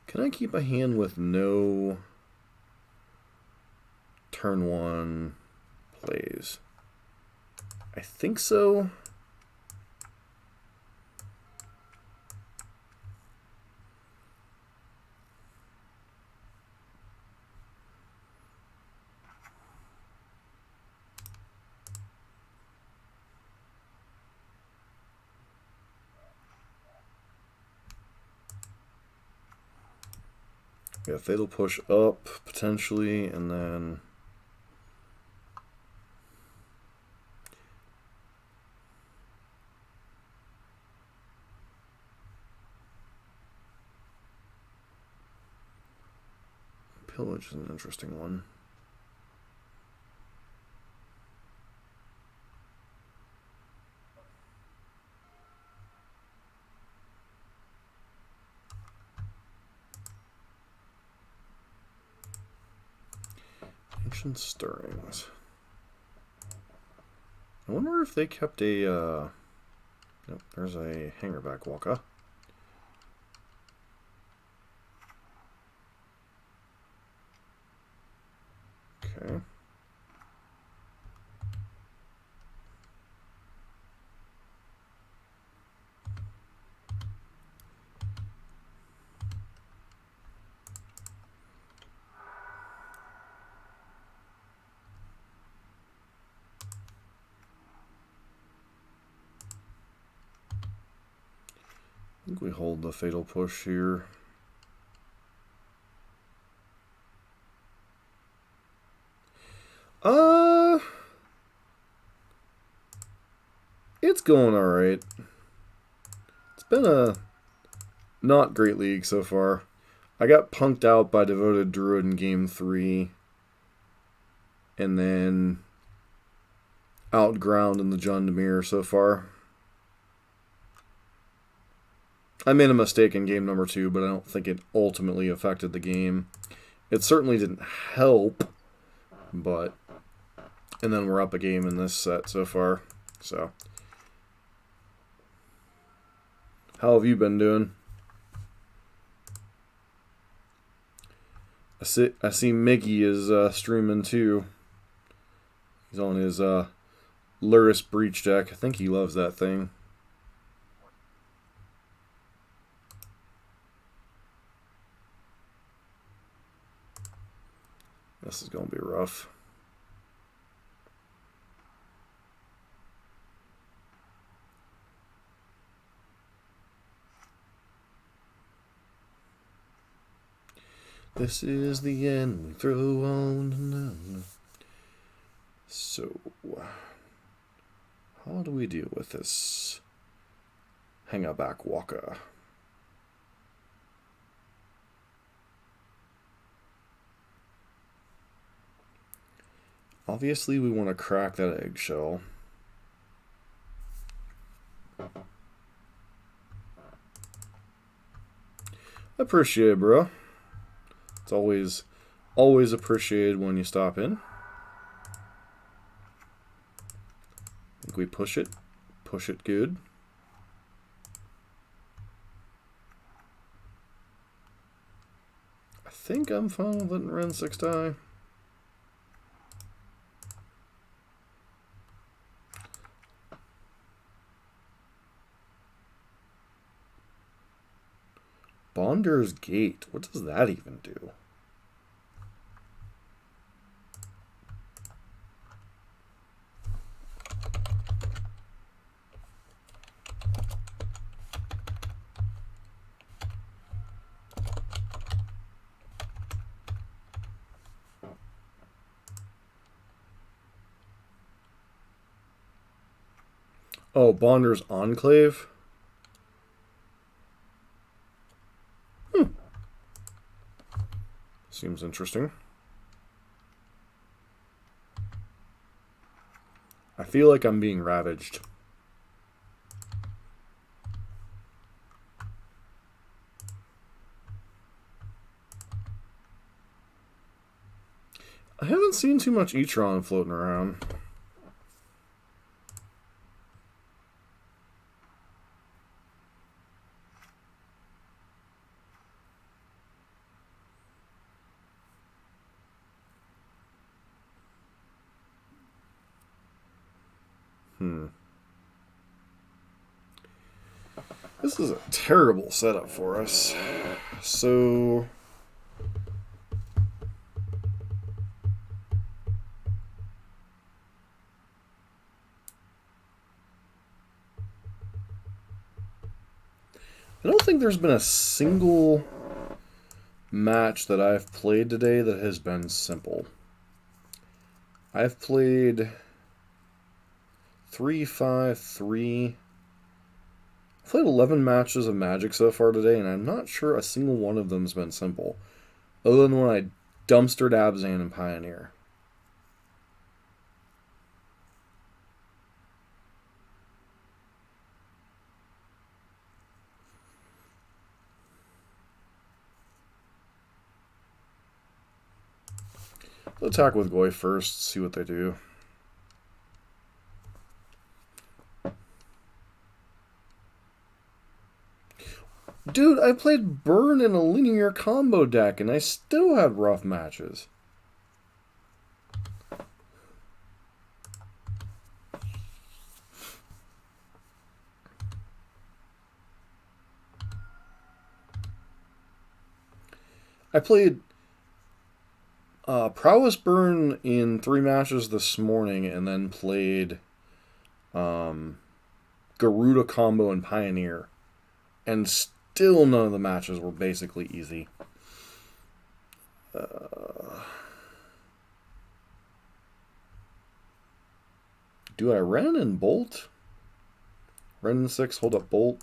Can I keep a hand with no turn 1 plays? I think so. Yeah, Fatal Push up, potentially, and then Pillage is an interesting one. Ancient Stirrings. I wonder if they kept a, nope, there's a Hangerback Waka. Okay. I think we hold the Fatal Push here. It's going alright. It's been a not great league so far. I got punked out by Devoted Druid in Game 3. And then outground in the Jund Midrange so far. I made a mistake in game number 2, but I don't think it ultimately affected the game. It certainly didn't help, but... And then we're up a game in this set so far, so... How have you been doing? I see Mickey is streaming too. He's on his Lurrus Breach deck. I think he loves that thing. This is going to be rough. This is the end we throw on. So, how do we deal with this Hangerback Waka? Obviously, we want to crack that eggshell. Appreciate it, bro. It's always appreciated when you stop in. I think we push it good. I think I'm fine with letting Ren 6 die. Bonder's Gate. What does that even do? Oh, Bonder's Enclave? Seems interesting. I feel like I'm being ravaged. I haven't seen too much Etron floating around. This is a terrible setup for us. So... I don't think there's been a single match that I've played today that has been simple. I've played 3, 5, 3... I've played 11 matches of Magic so far today, and I'm not sure a single one of them has been simple. Other than when I dumpstered Abzan and Pioneer. Let's attack with Goy first, see what they do. Dude, I played Burn in a linear combo deck, and I still had rough matches. I played Prowess Burn in 3 matches this morning, and then played Garuda combo and Pioneer. And still none of the matches were basically easy. Do I Ren and Bolt? Ren and 6, hold up Bolt.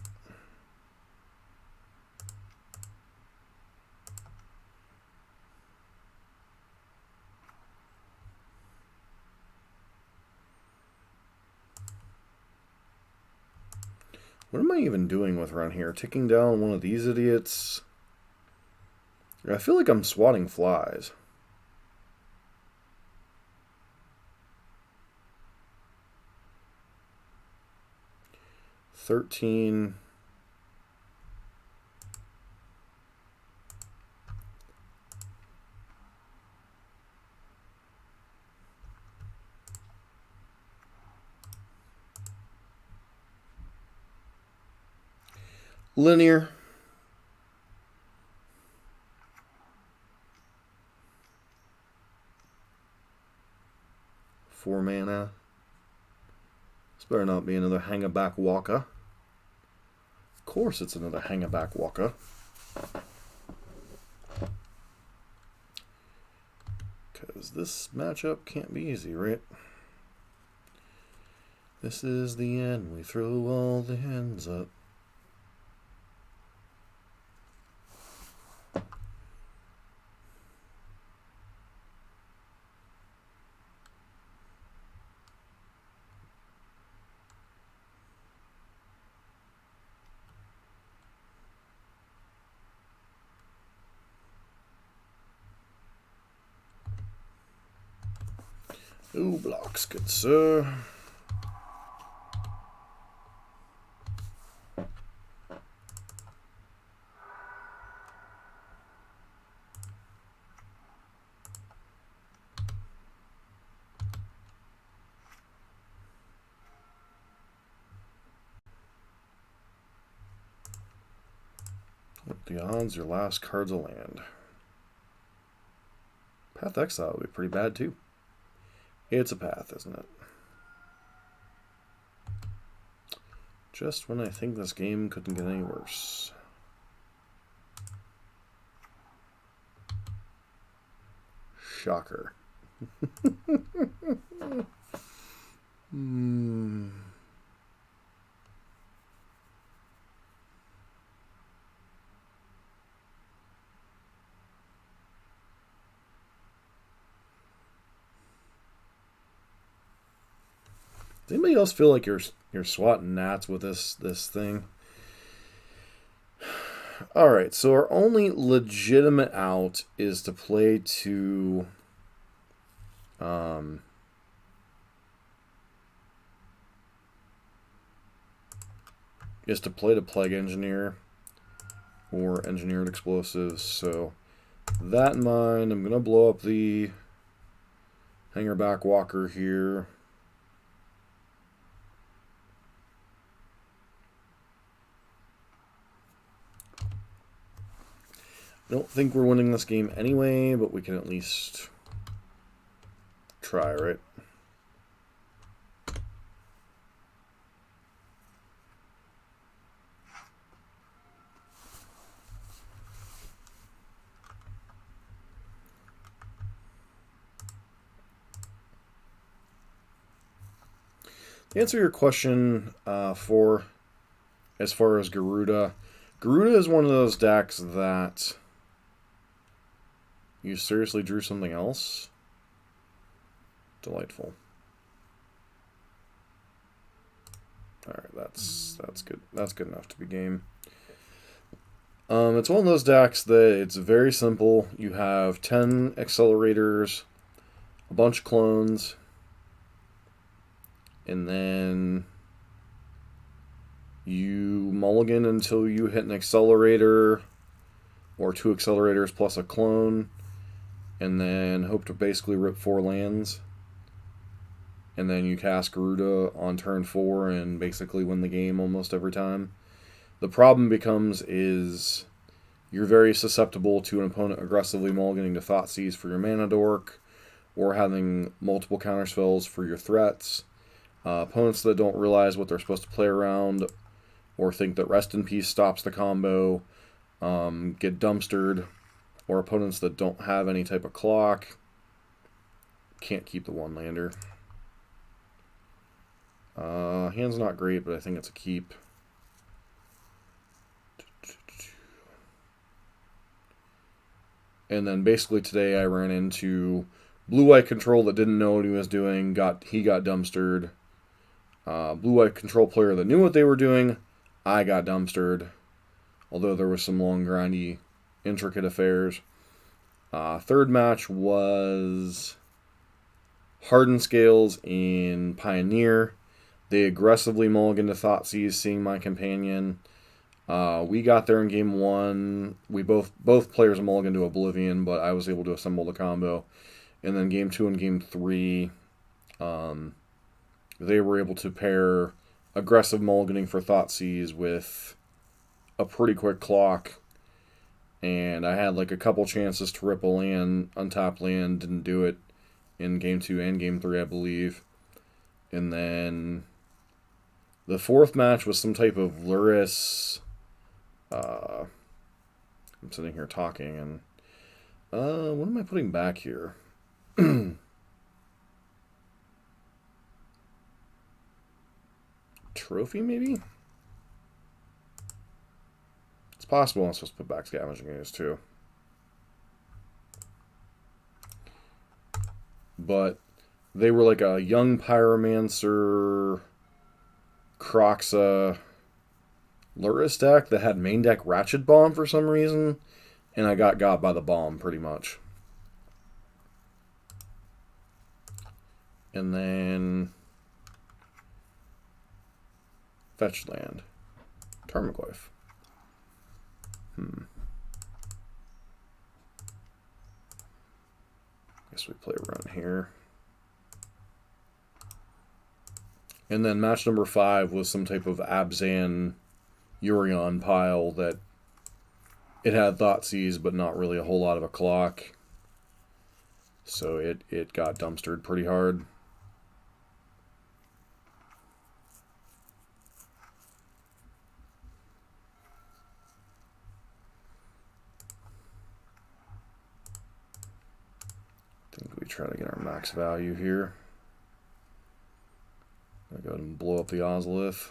What am I even doing with Ren here? Ticking down one of these idiots? I feel like I'm swatting flies. $13. Linear. Four mana. This better not be another hang-a-back Waka. Of course it's another hang-a-back Waka. Because this matchup can't be easy, right? This is the end. We throw all the hands up. No blocks, good sir. The odds your last card's a land. Path Exile would be pretty bad too. It's a path, isn't it? Just when I think this game couldn't get any worse. Shocker. Does anybody else feel like you're swatting gnats with this thing? All right, so our only legitimate out is to play to Plague Engineer or Engineered Explosives. So that in mind, I'm gonna blow up the Hangerback Walker here. I don't think we're winning this game anyway, but we can at least try, right? To answer your question as far as Garuda is one of those decks that you seriously drew something else? Delightful. Alright, that's good. That's good enough to be game. It's one of those decks that it's very simple. You have 10 accelerators, a bunch of clones, and then you mulligan until you hit an accelerator or 2 accelerators plus a clone, and then hope to basically rip 4 lands. And then you cast Garuda on turn 4 and basically win the game almost every time. The problem becomes is you're very susceptible to an opponent aggressively mulliganing to Thoughtseize for your mana dork, or having multiple counterspells for your threats. Opponents that don't realize what they're supposed to play around, or think that Rest in Peace stops the combo, get dumpstered, or opponents that don't have any type of clock can't keep the one-lander. Hand's not great, but I think it's a keep. And then basically today I ran into blue-white control that didn't know what he was doing. He got dumpstered. Blue-white control player that knew what they were doing. I got dumpstered. Although there was some long, grindy, intricate affairs. Third match was Hardened Scales in Pioneer. They aggressively mulliganed to Thoughtseize, seeing my companion. We got there in game 1. We both players mulliganed to Oblivion, but I was able to assemble the combo. And then game 2 and game 3, they were able to pair aggressive mulliganing for Thoughtseize with a pretty quick clock. And I had like a couple chances to rip a land, untap land, didn't do it in game 2 and game 3, I believe. And then the fourth match was some type of Lurrus. I'm sitting here talking, and what am I putting back here? Trophy, maybe? It's possible I'm supposed to put back Scavenging Ooze, too. But they were like a young Pyromancer Croxa Lurrus deck that had main deck Ratchet Bomb for some reason, and I got by the bomb pretty much. And then fetch land. Tarmogoyf. Guess we play around here. And then match number 5 was some type of Abzan Urion pile that It had Thoughtseize, but not really a whole lot of a clock. So it got dumpstered pretty hard. I think we try to get our max value here. I'll go ahead and blow up the Ozolith.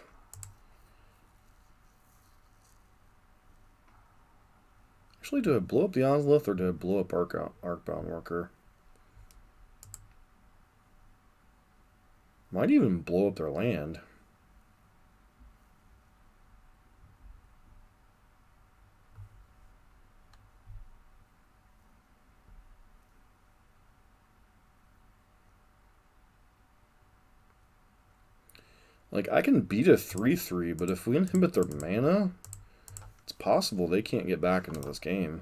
Actually, did I blow up the Ozolith or did I blow up Arcbound Worker? Might even blow up their land. Like, I can beat a 3-3, but if we inhibit their mana, it's possible they can't get back into this game.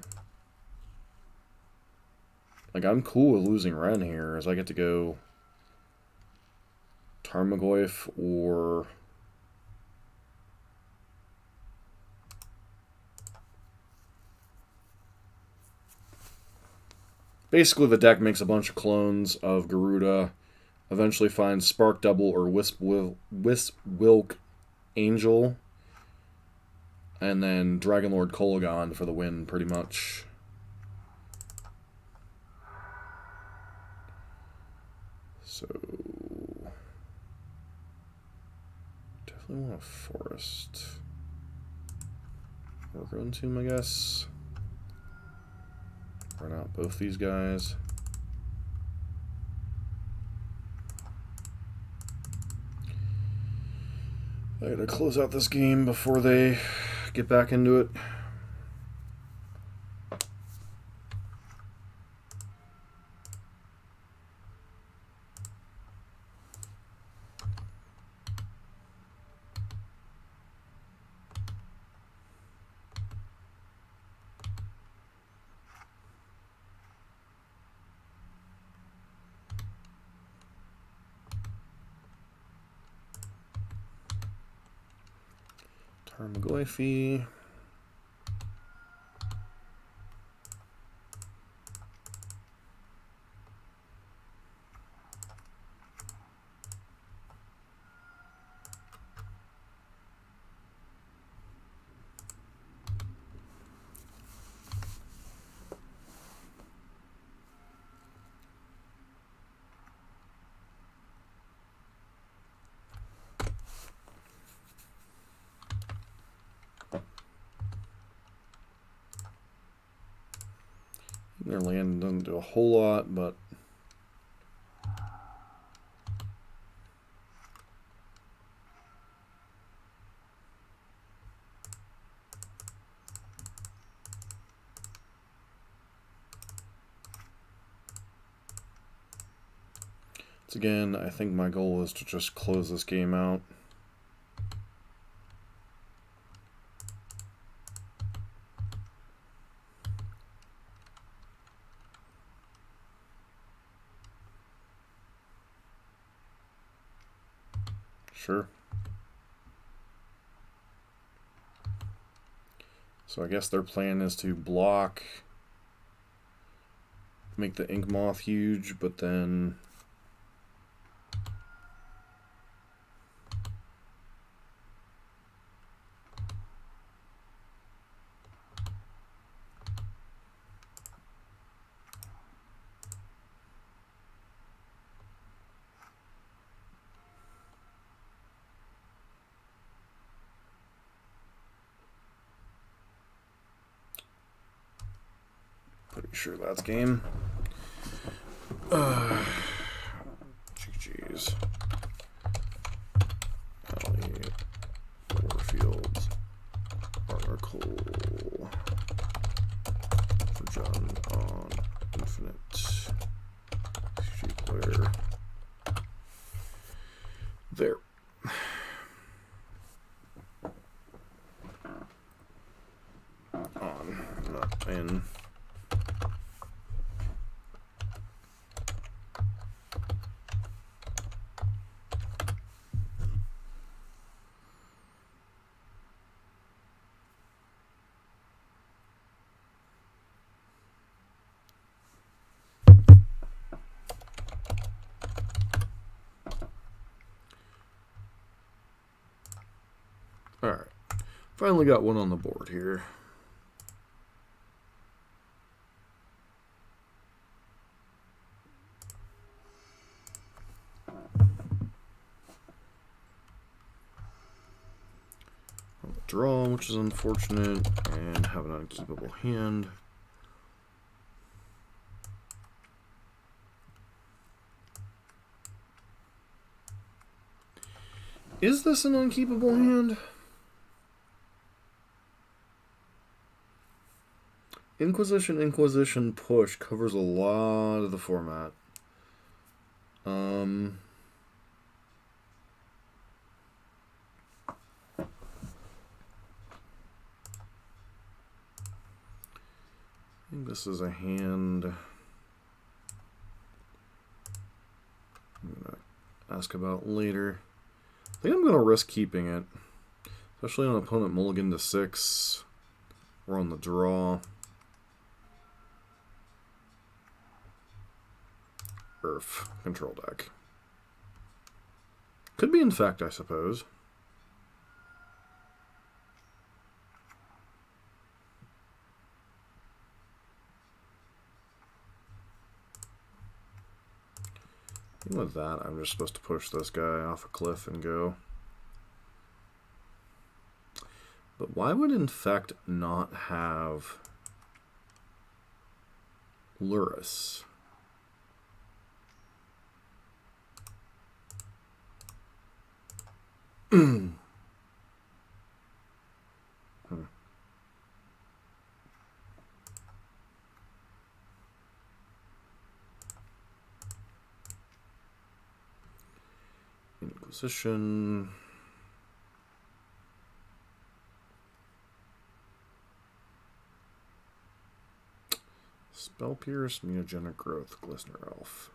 Like, I'm cool with losing Ren here, as I get to go Tarmogoyf or... Basically, the deck makes a bunch of clones of Garuda, eventually finds Spark Double or Wisp Wilk Angel, and then Dragon Lord Kolagon for the win, pretty much. So... definitely want a Forest. Worker on Tomb, I guess. Run out both these guys. I gotta close out this game before they get back into it. Tarmogoyf. Their land doesn't do a whole lot, but once again, I think my goal is to just close this game out. Sure. So I guess their plan is to block, make the Ink Moth huge, but then pretty sure that's game. GG's. Allie Warfields. Article for Jund on Infinite. tcgplayer. There. On, not in. Finally got one on the board here. Draw, which is unfortunate, and have an unkeepable hand. Is this an unkeepable hand? Inquisition, Push covers a lot of the format. I think this is a hand I'm going to ask about later. I think I'm going to risk keeping it, especially on an opponent mulligan to 6 or on the draw. Earth control deck. Could be Infect, I suppose. Even with that, I'm just supposed to push this guy off a cliff and go. But why would Infect not have Lurrus? Inquisition. Spell Pierce, Mutagenic Growth, Glistener Elf.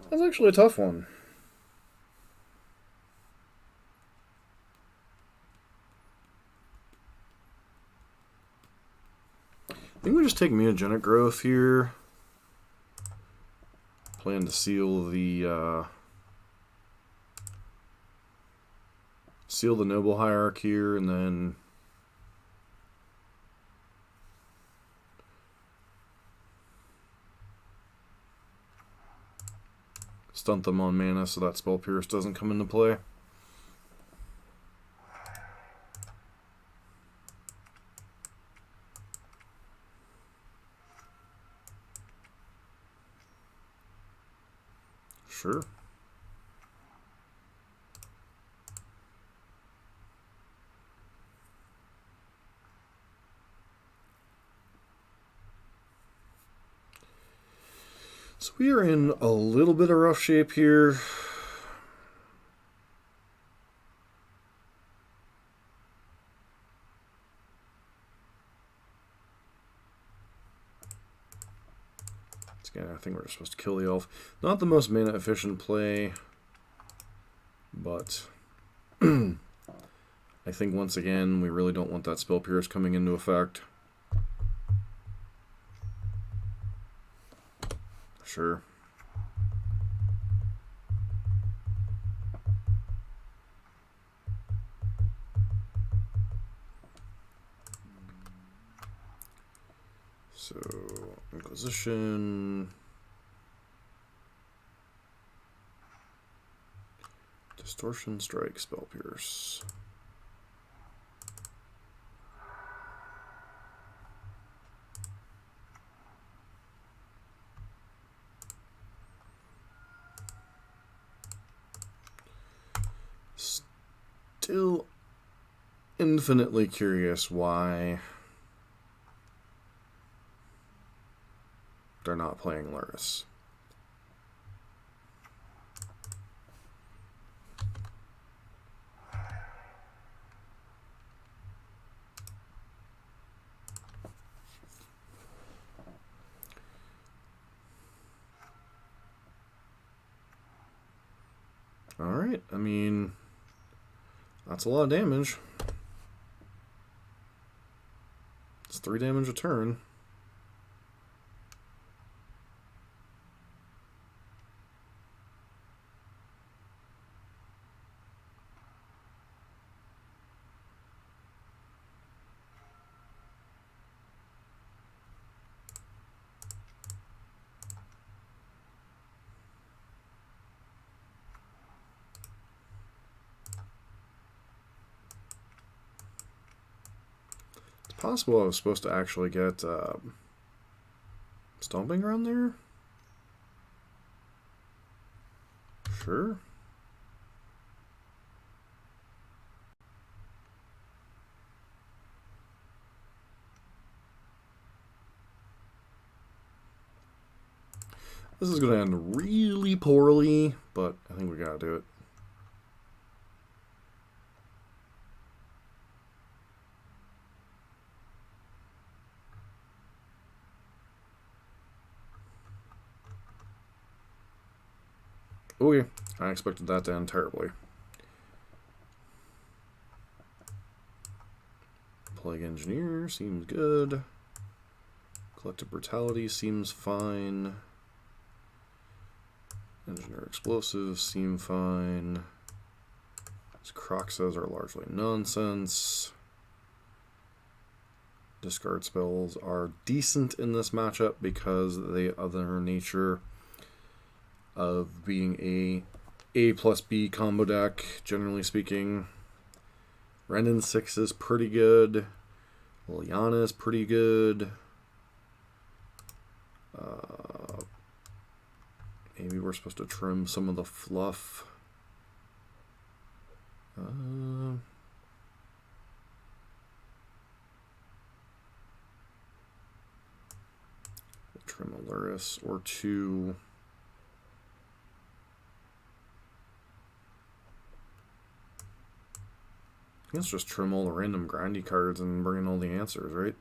That's actually a tough one. I think we just take Mutagenic Growth here. Plan to seal the Noble Hierarch here, and then stunt them on mana so that Spell Pierce doesn't come into play. Sure. So we are in a little bit of rough shape here. Again, I think we're supposed to kill the elf. Not the most mana efficient play, but I think once again we really don't want that Spell Pierce coming into effect. Sure. So, Inquisition. Distortion, Strike, Spell Pierce. Still infinitely curious why they're not playing Lurrus. Alright, I mean, that's a lot of damage. It's 3 damage a turn. Possible I was supposed to actually get Stomping Ground there? Sure. This is going to end really poorly, but I think we got to do it. Okay, I expected that to end terribly. Plague Engineer seems good. Collective Brutality seems fine. Engineer Explosives seem fine. These Croxas are largely nonsense. Discard spells are decent in this matchup because they have their nature of being A plus B combo deck, generally speaking. Renin 6 is pretty good. Liliana is pretty good. Maybe we're supposed to trim some of the fluff. We'll trim a Lurrus or two. Let's just trim all the random grindy cards and bring in all the answers, right?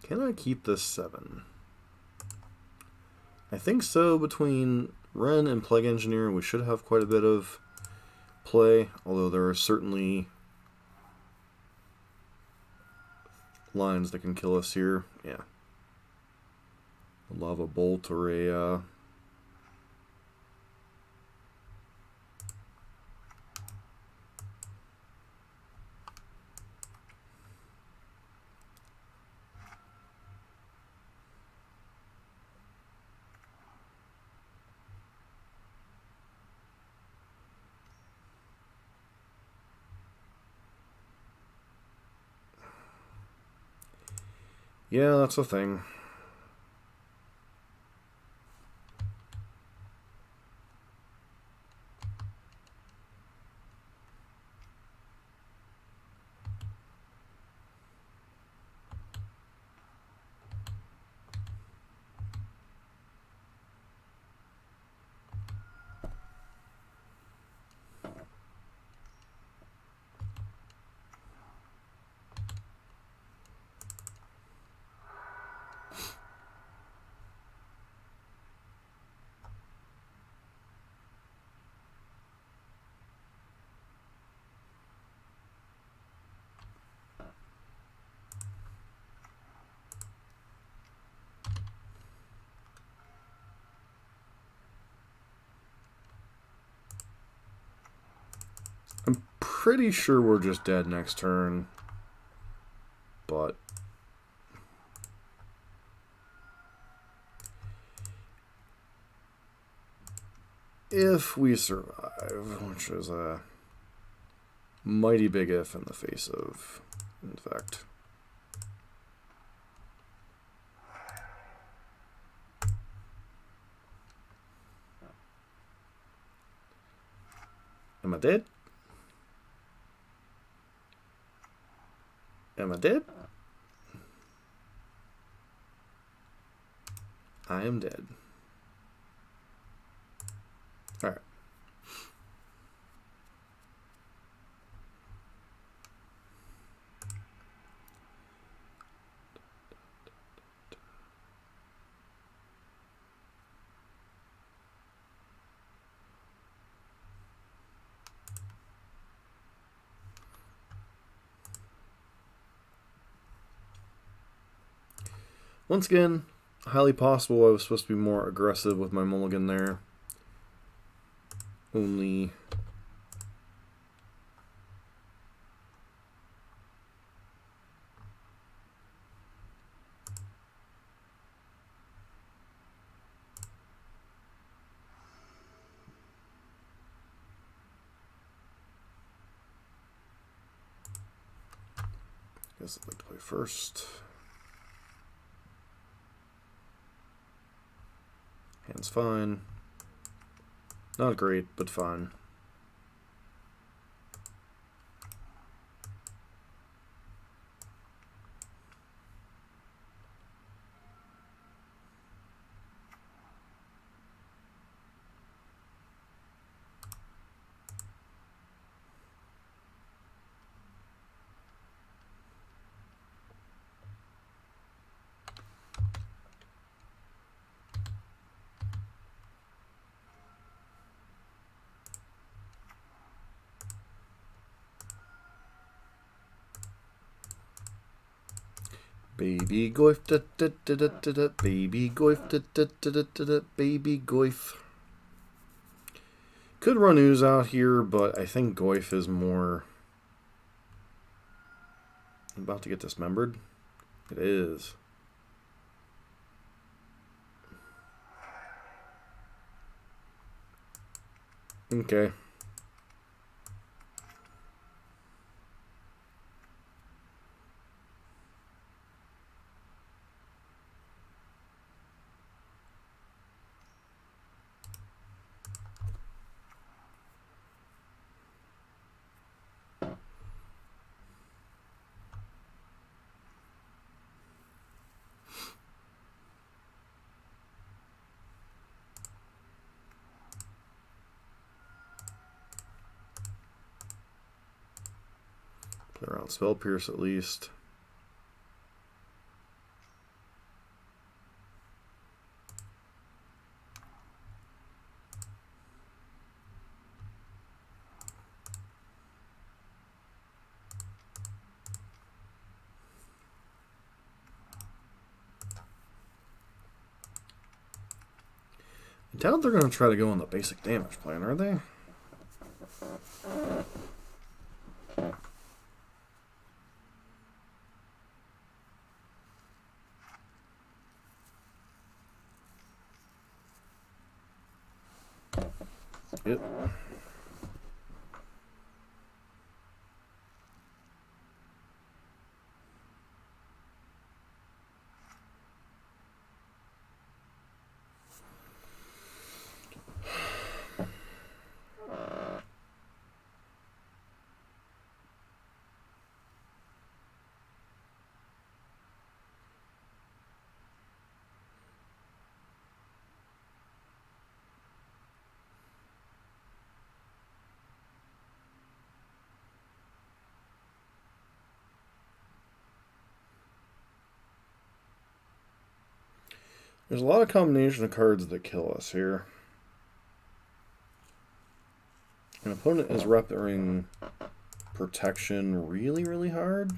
Can I keep this 7? I think so. Between Ren and Plague Engineer, we should have quite a bit of play, although there are certainly lines that can kill us here. Yeah. A Lava Bolt or a... Yeah, that's a thing. I'm pretty sure we're just dead next turn, but if we survive, which is a mighty big if in the face of Infect. Am I dead? Am I dead? I am dead. Alright. Once again, highly possible I was supposed to be more aggressive with my mulligan there. Only... guess I'd like to play first. Hand's fine. Not great, but fine. Baby Goif, da da da da da da, baby Goif, da da da da da da, baby Goif. Could run Ooze out here, but I think Goif is more... I'm about to get dismembered. It is. Okay. Play around Spell Pierce at least. I doubt they're going to try to go on the basic damage plan, are they? Yep. There's a lot of combination of cards that kill us here. An opponent is repping protection really, really hard.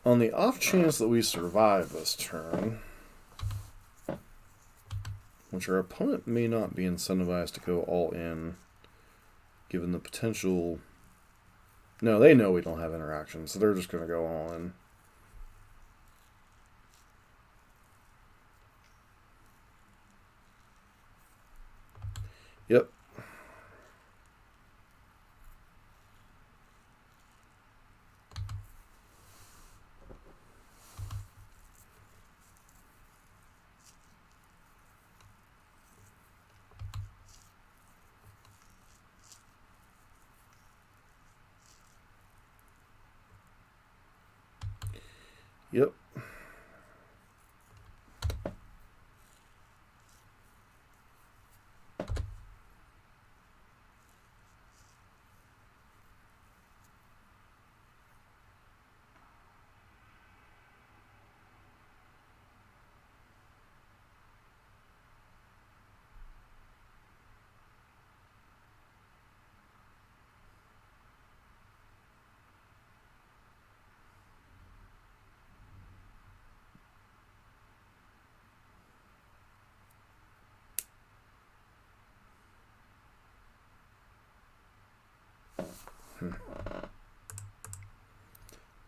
On the off chance that we survive this turn, which our opponent may not be incentivized to go all in, given the potential... No, they know we don't have interaction, so they're just going to go all in. Yep. Yep.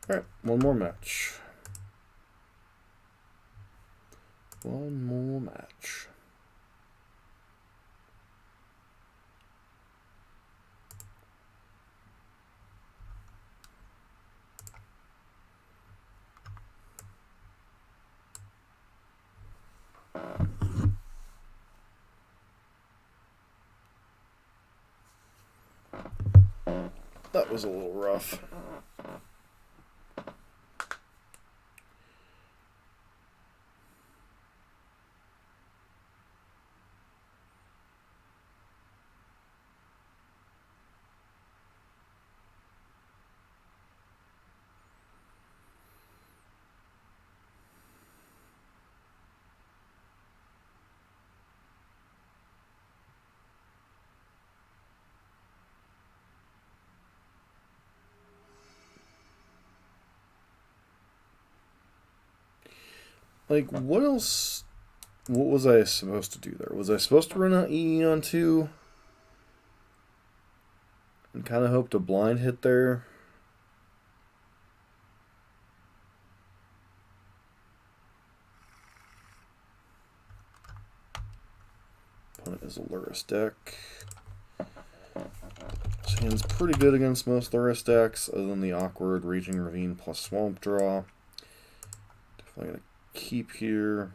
Alright, one more match. One more match. That was a little rough. Like, what else? What was I supposed to do there? Was I supposed to run out EE on 2? And kind of hope to blind hit there? Opponent is a Lurrus deck. This hand's pretty good against most Lurrus decks, other than the awkward Raging Ravine plus Swamp draw. Definitely going to keep here.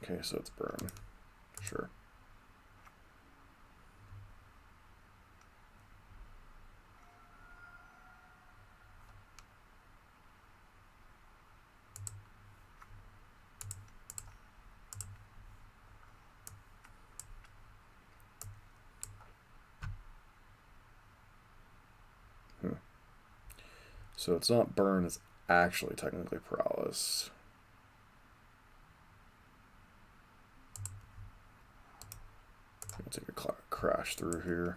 Okay, so it's burn. Sure. So it's not burn, it's actually technically prowess. I'll take a crash through here.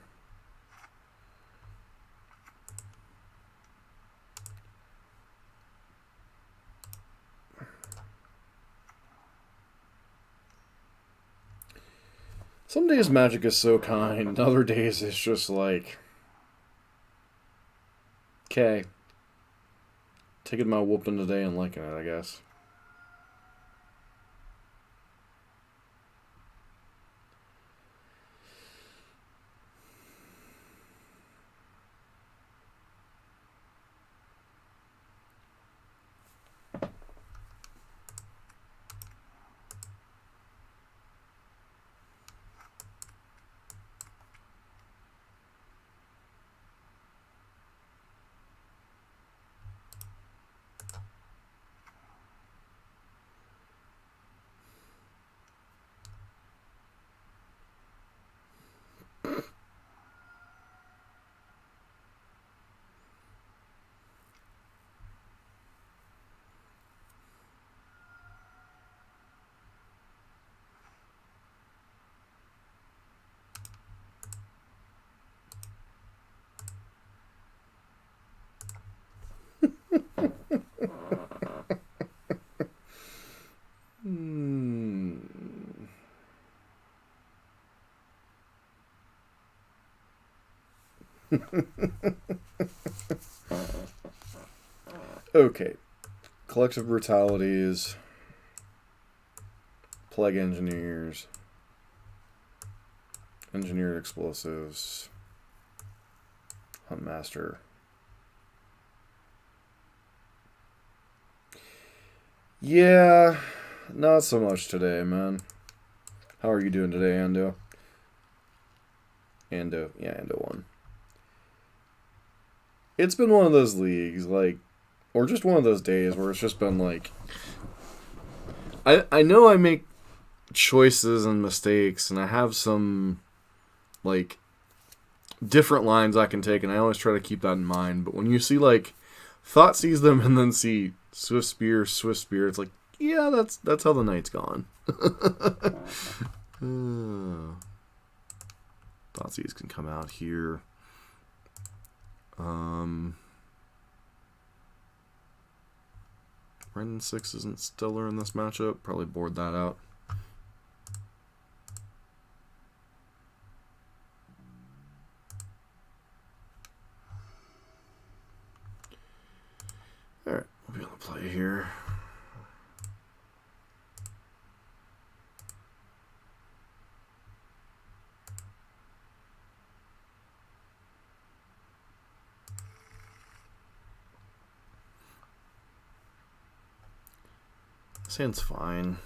Some days Magic is so kind, other days it's just like, okay, taking my whooping today and liking it, I guess. Okay. Collective Brutalities. Plague Engineers. Engineered Explosives. Huntmaster. Yeah, not so much today, man. How are you doing today, Ando? Ando 1. It's been one of those leagues, like, or just one of those days where it's just been like, I know I make choices and mistakes, and I have some, like, different lines I can take, and I always try to keep that in mind. But when you see, like, Thought sees them and then see Swift Spear, it's like, yeah, that's how the night's gone. Thoughtseize can come out here. Brendan 6 isn't stellar in this matchup. Probably board that out. Alright, we'll be able to play here. This hand's fine.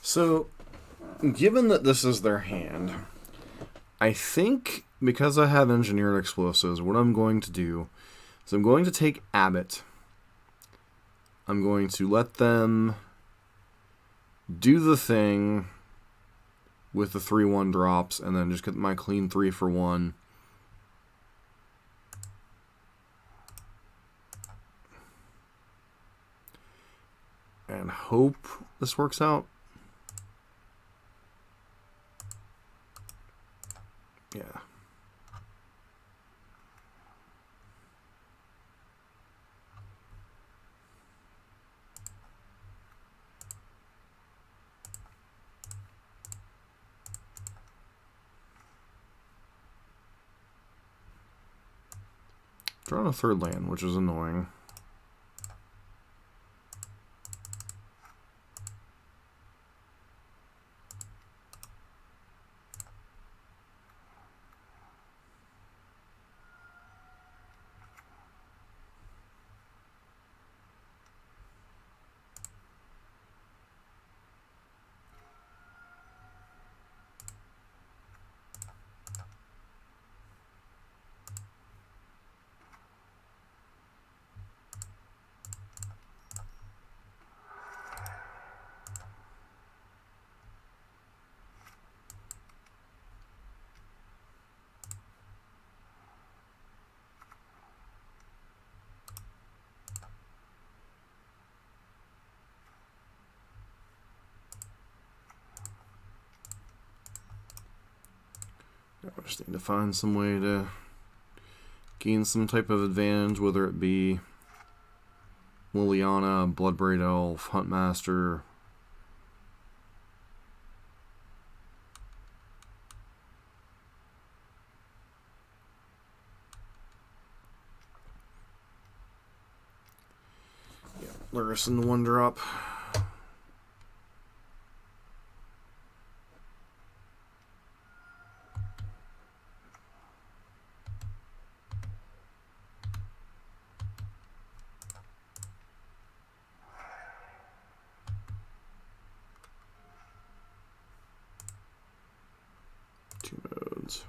So, given that this is their hand, I think because I have engineered explosives, what I'm going to do is I'm going to take Abbott. I'm going to let them do the thing with the 3/1 drops, and then just get my clean 3 for 1. And hope this works out. Yeah. Drawing a 3rd land, which is annoying. I just need to find some way to gain some type of advantage, whether it be Liliana, Bloodbraid Elf, Huntmaster. Yeah, Lurrus in the 1-drop. Two modes.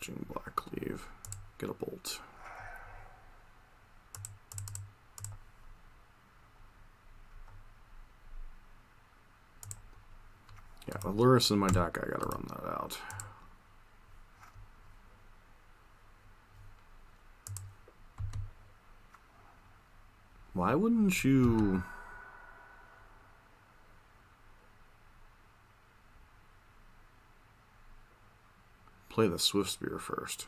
Jund Black Cleave. Get a bolt. Yeah, with Lurrus in my deck, I gotta run that out. Why wouldn't you play the Swift Spear first?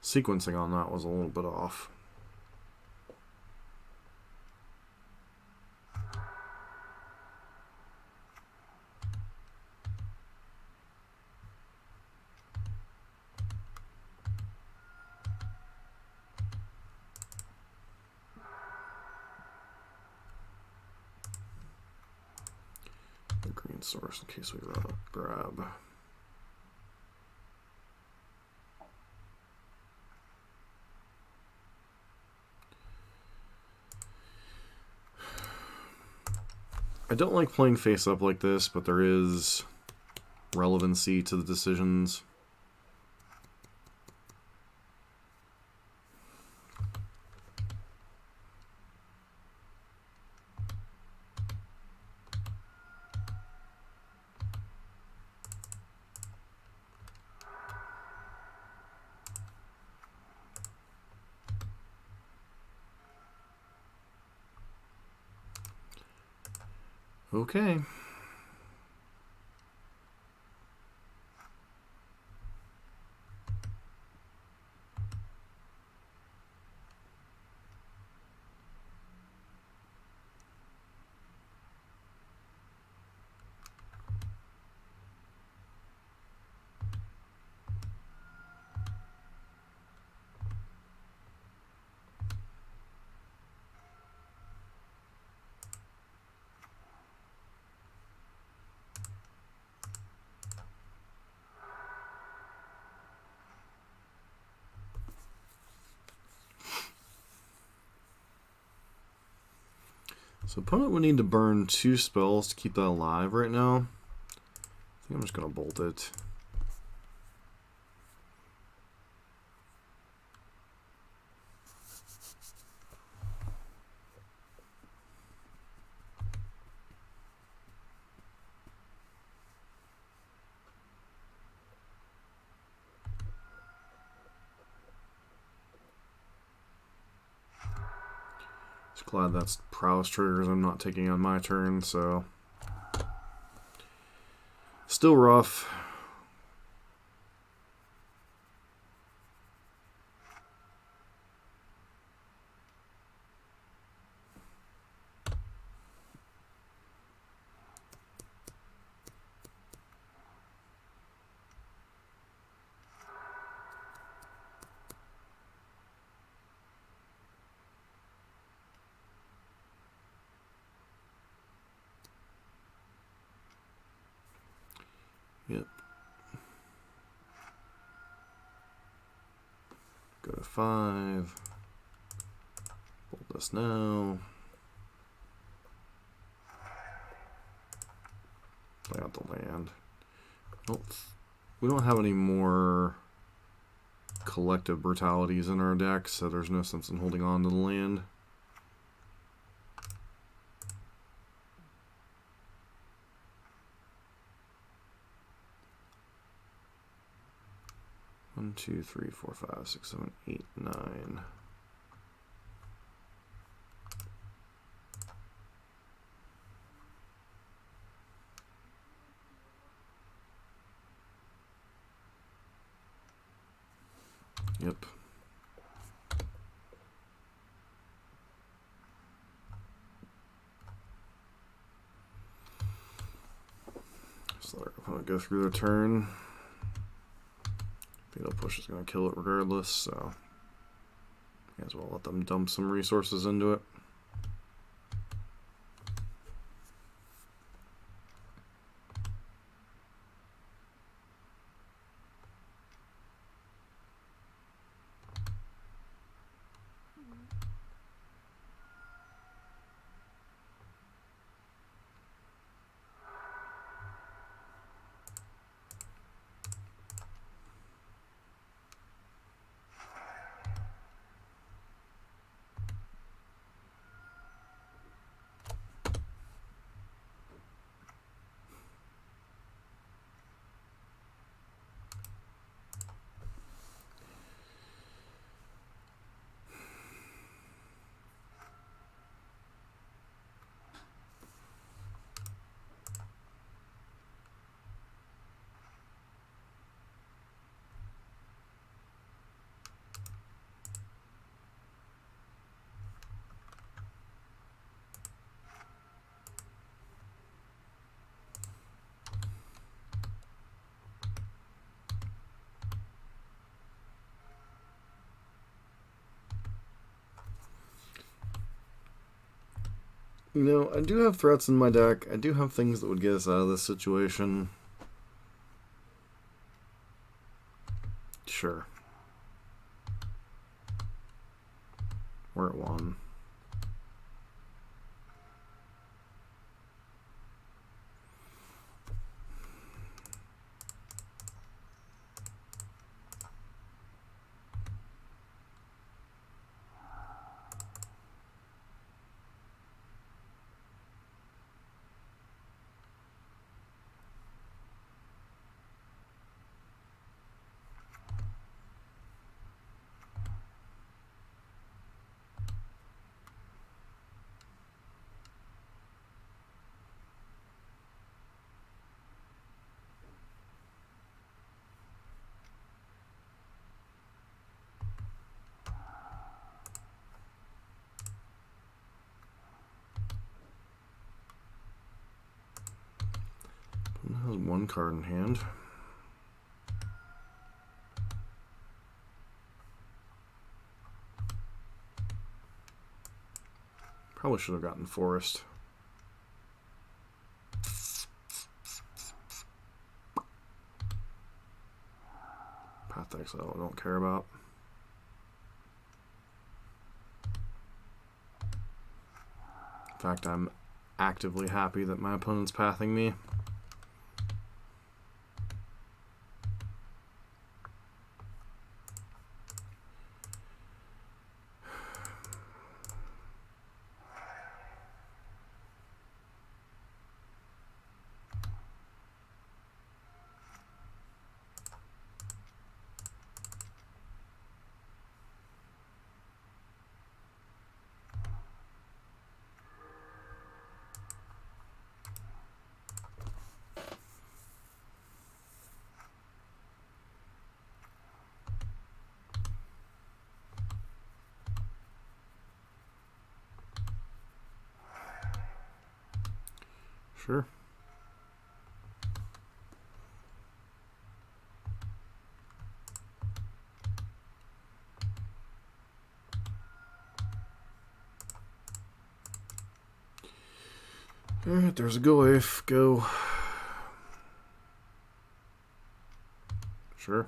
Sequencing on that was a little bit off. Point source in case we run a grab. I don't like playing face up like this, but there is relevancy to the decisions. Okay. So opponent would need to burn 2 spells to keep that alive right now. I think I'm just going to bolt it. Glad that's prowess triggers I'm not taking on my turn, so still rough. Yep. Go to 5. Bolt this now. Play out the land. We don't have any more collective brutalities in our deck, so there's no sense in holding on to the land. One, 2, 3, 4, 5, 6, 7, 8, 9. Yep. Just let our opponent go through their turn. Fatal Push is going to kill it regardless, so may as well let them dump some resources into it. You know, I do have threats in my deck. I do have things that would get us out of this situation. Sure. We're at 1. Has 1 card in hand. Probably should have gotten Forest. Path Exile I don't care about. In fact, I'm actively happy that my opponent's pathing me. Sure. Alright, there's a go if. Go. Sure.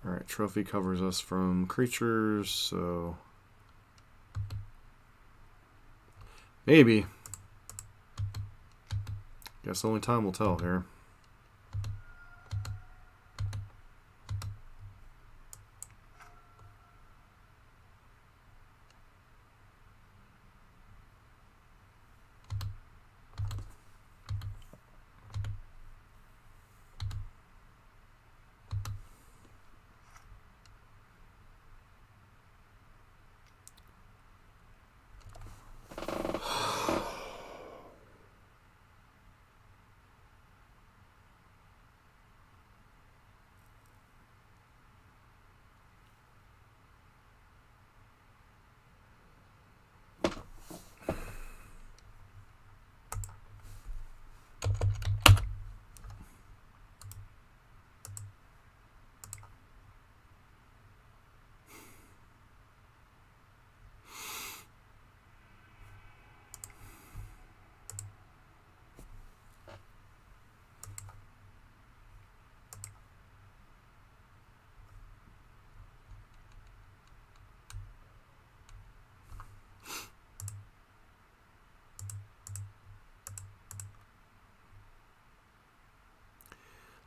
Alright, trophy covers us from creatures, so maybe. Guess only time will tell here.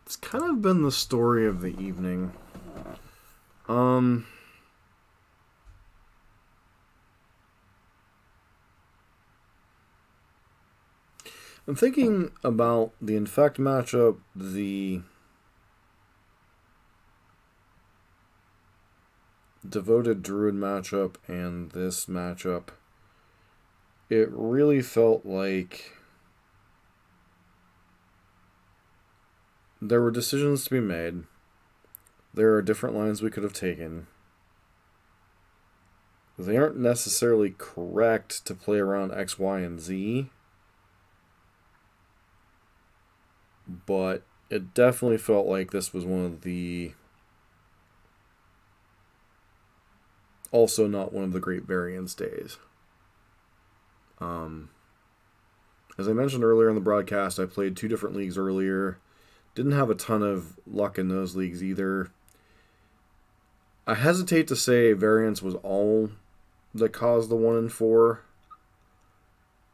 It's kind of been the story of the evening. I'm thinking about the Infect matchup, the Devoted Druid matchup, and this matchup. It really felt like there were decisions to be made. There are different lines we could have taken. They aren't necessarily correct to play around X, Y, and Z. But it definitely felt like this was one of the also not one of the great variance days. As I mentioned earlier in the broadcast, I played 2 different leagues earlier. Didn't have a ton of luck in those leagues either. I hesitate to say variance was all that caused the 1-4,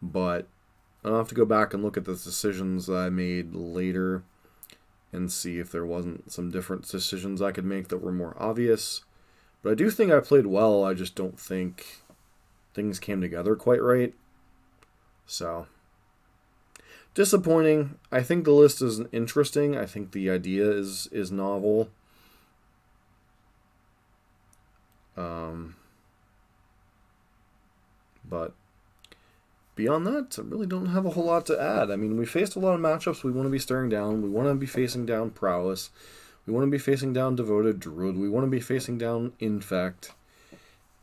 but I'll have to go back and look at the decisions that I made later and see if there wasn't some different decisions I could make that were more obvious. But I do think I played well, I just don't think things came together quite right. So, disappointing. I think the list is interesting. I think the idea is novel. But beyond that, I really don't have a whole lot to add. I mean, we faced a lot of matchups we want to be staring down. We want to be facing down Prowess. We want to be facing down Devoted Druid. We want to be facing down Infect.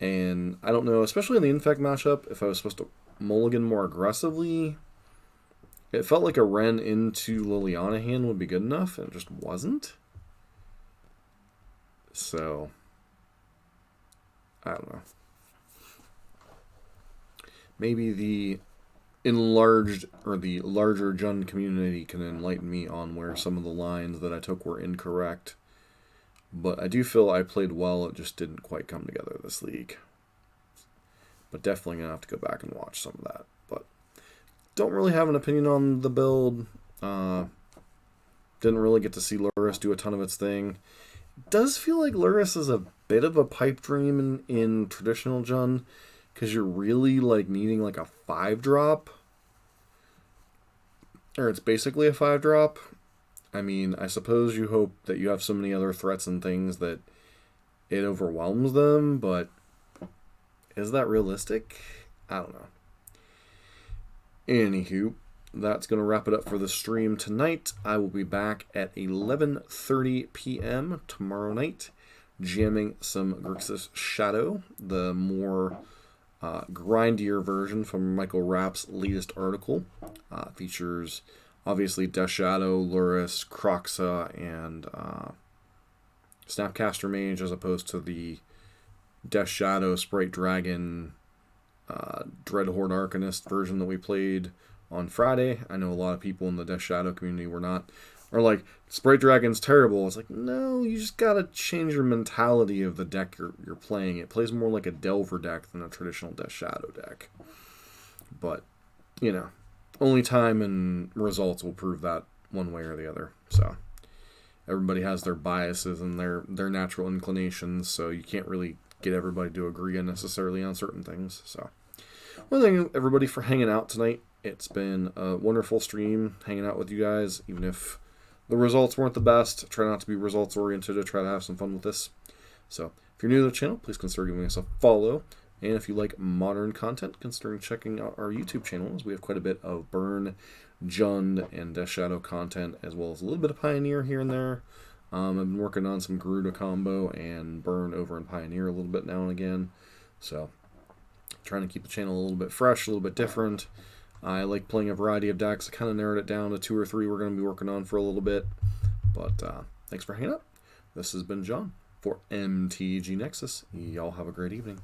And I don't know, especially in the Infect matchup, if I was supposed to mulligan more aggressively, it felt like a Ren into Liliana hand would be good enough, and it just wasn't. So, I don't know. Maybe the enlarged or the larger Jund community can enlighten me on where some of the lines that I took were incorrect. But I do feel I played well, it just didn't quite come together this league. But definitely going to have to go back and watch some of that. But don't really have an opinion on the build. Didn't really get to see Lurrus do a ton of its thing. It does feel like Lurrus is a bit of a pipe dream in traditional Jund, because you're really like needing like a 5-drop. Or it's basically a 5-drop. I mean, I suppose you hope that you have so many other threats and things that it overwhelms them, but is that realistic? I don't know. Anywho, that's going to wrap it up for the stream tonight. I will be back at 11:30 p.m. tomorrow night, jamming some Grixis Shadow, the more grindier version from Michael Rapp's latest article. Features, obviously, Death Shadow, Lurrus, Croxa, and Snapcaster Mage, as opposed to the Death Shadow, Sprite Dragon, Dreadhorde Arcanist version that we played on Friday. I know a lot of people in the Death Shadow community are like, Sprite Dragon's terrible. It's like, no, you just gotta change your mentality of the deck you're playing. It plays more like a Delver deck than a traditional Death Shadow deck. But, you know, only time and results will prove that one way or the other. So, everybody has their biases and their natural inclinations, so you can't really get everybody to agree necessarily on certain things. So, well, thank you everybody for hanging out tonight. It's been a wonderful stream hanging out with you guys, even if the results weren't the best. Try not to be results oriented, to try to have some fun with this. So, if you're new to the channel, please consider giving us a follow. And if you like modern content, consider checking out our YouTube channel, as we have quite a bit of Burn, Jund, and Death Shadow content, as well as a little bit of Pioneer here and there. I've been working on some Garuda combo and Burn over in Pioneer a little bit now and again. So, trying to keep the channel a little bit fresh, a little bit different. I like playing a variety of decks. I kind of narrowed it down to 2 or 3 we're going to be working on for a little bit. But thanks for hanging out. This has been John for MTG Nexus. Y'all have a great evening.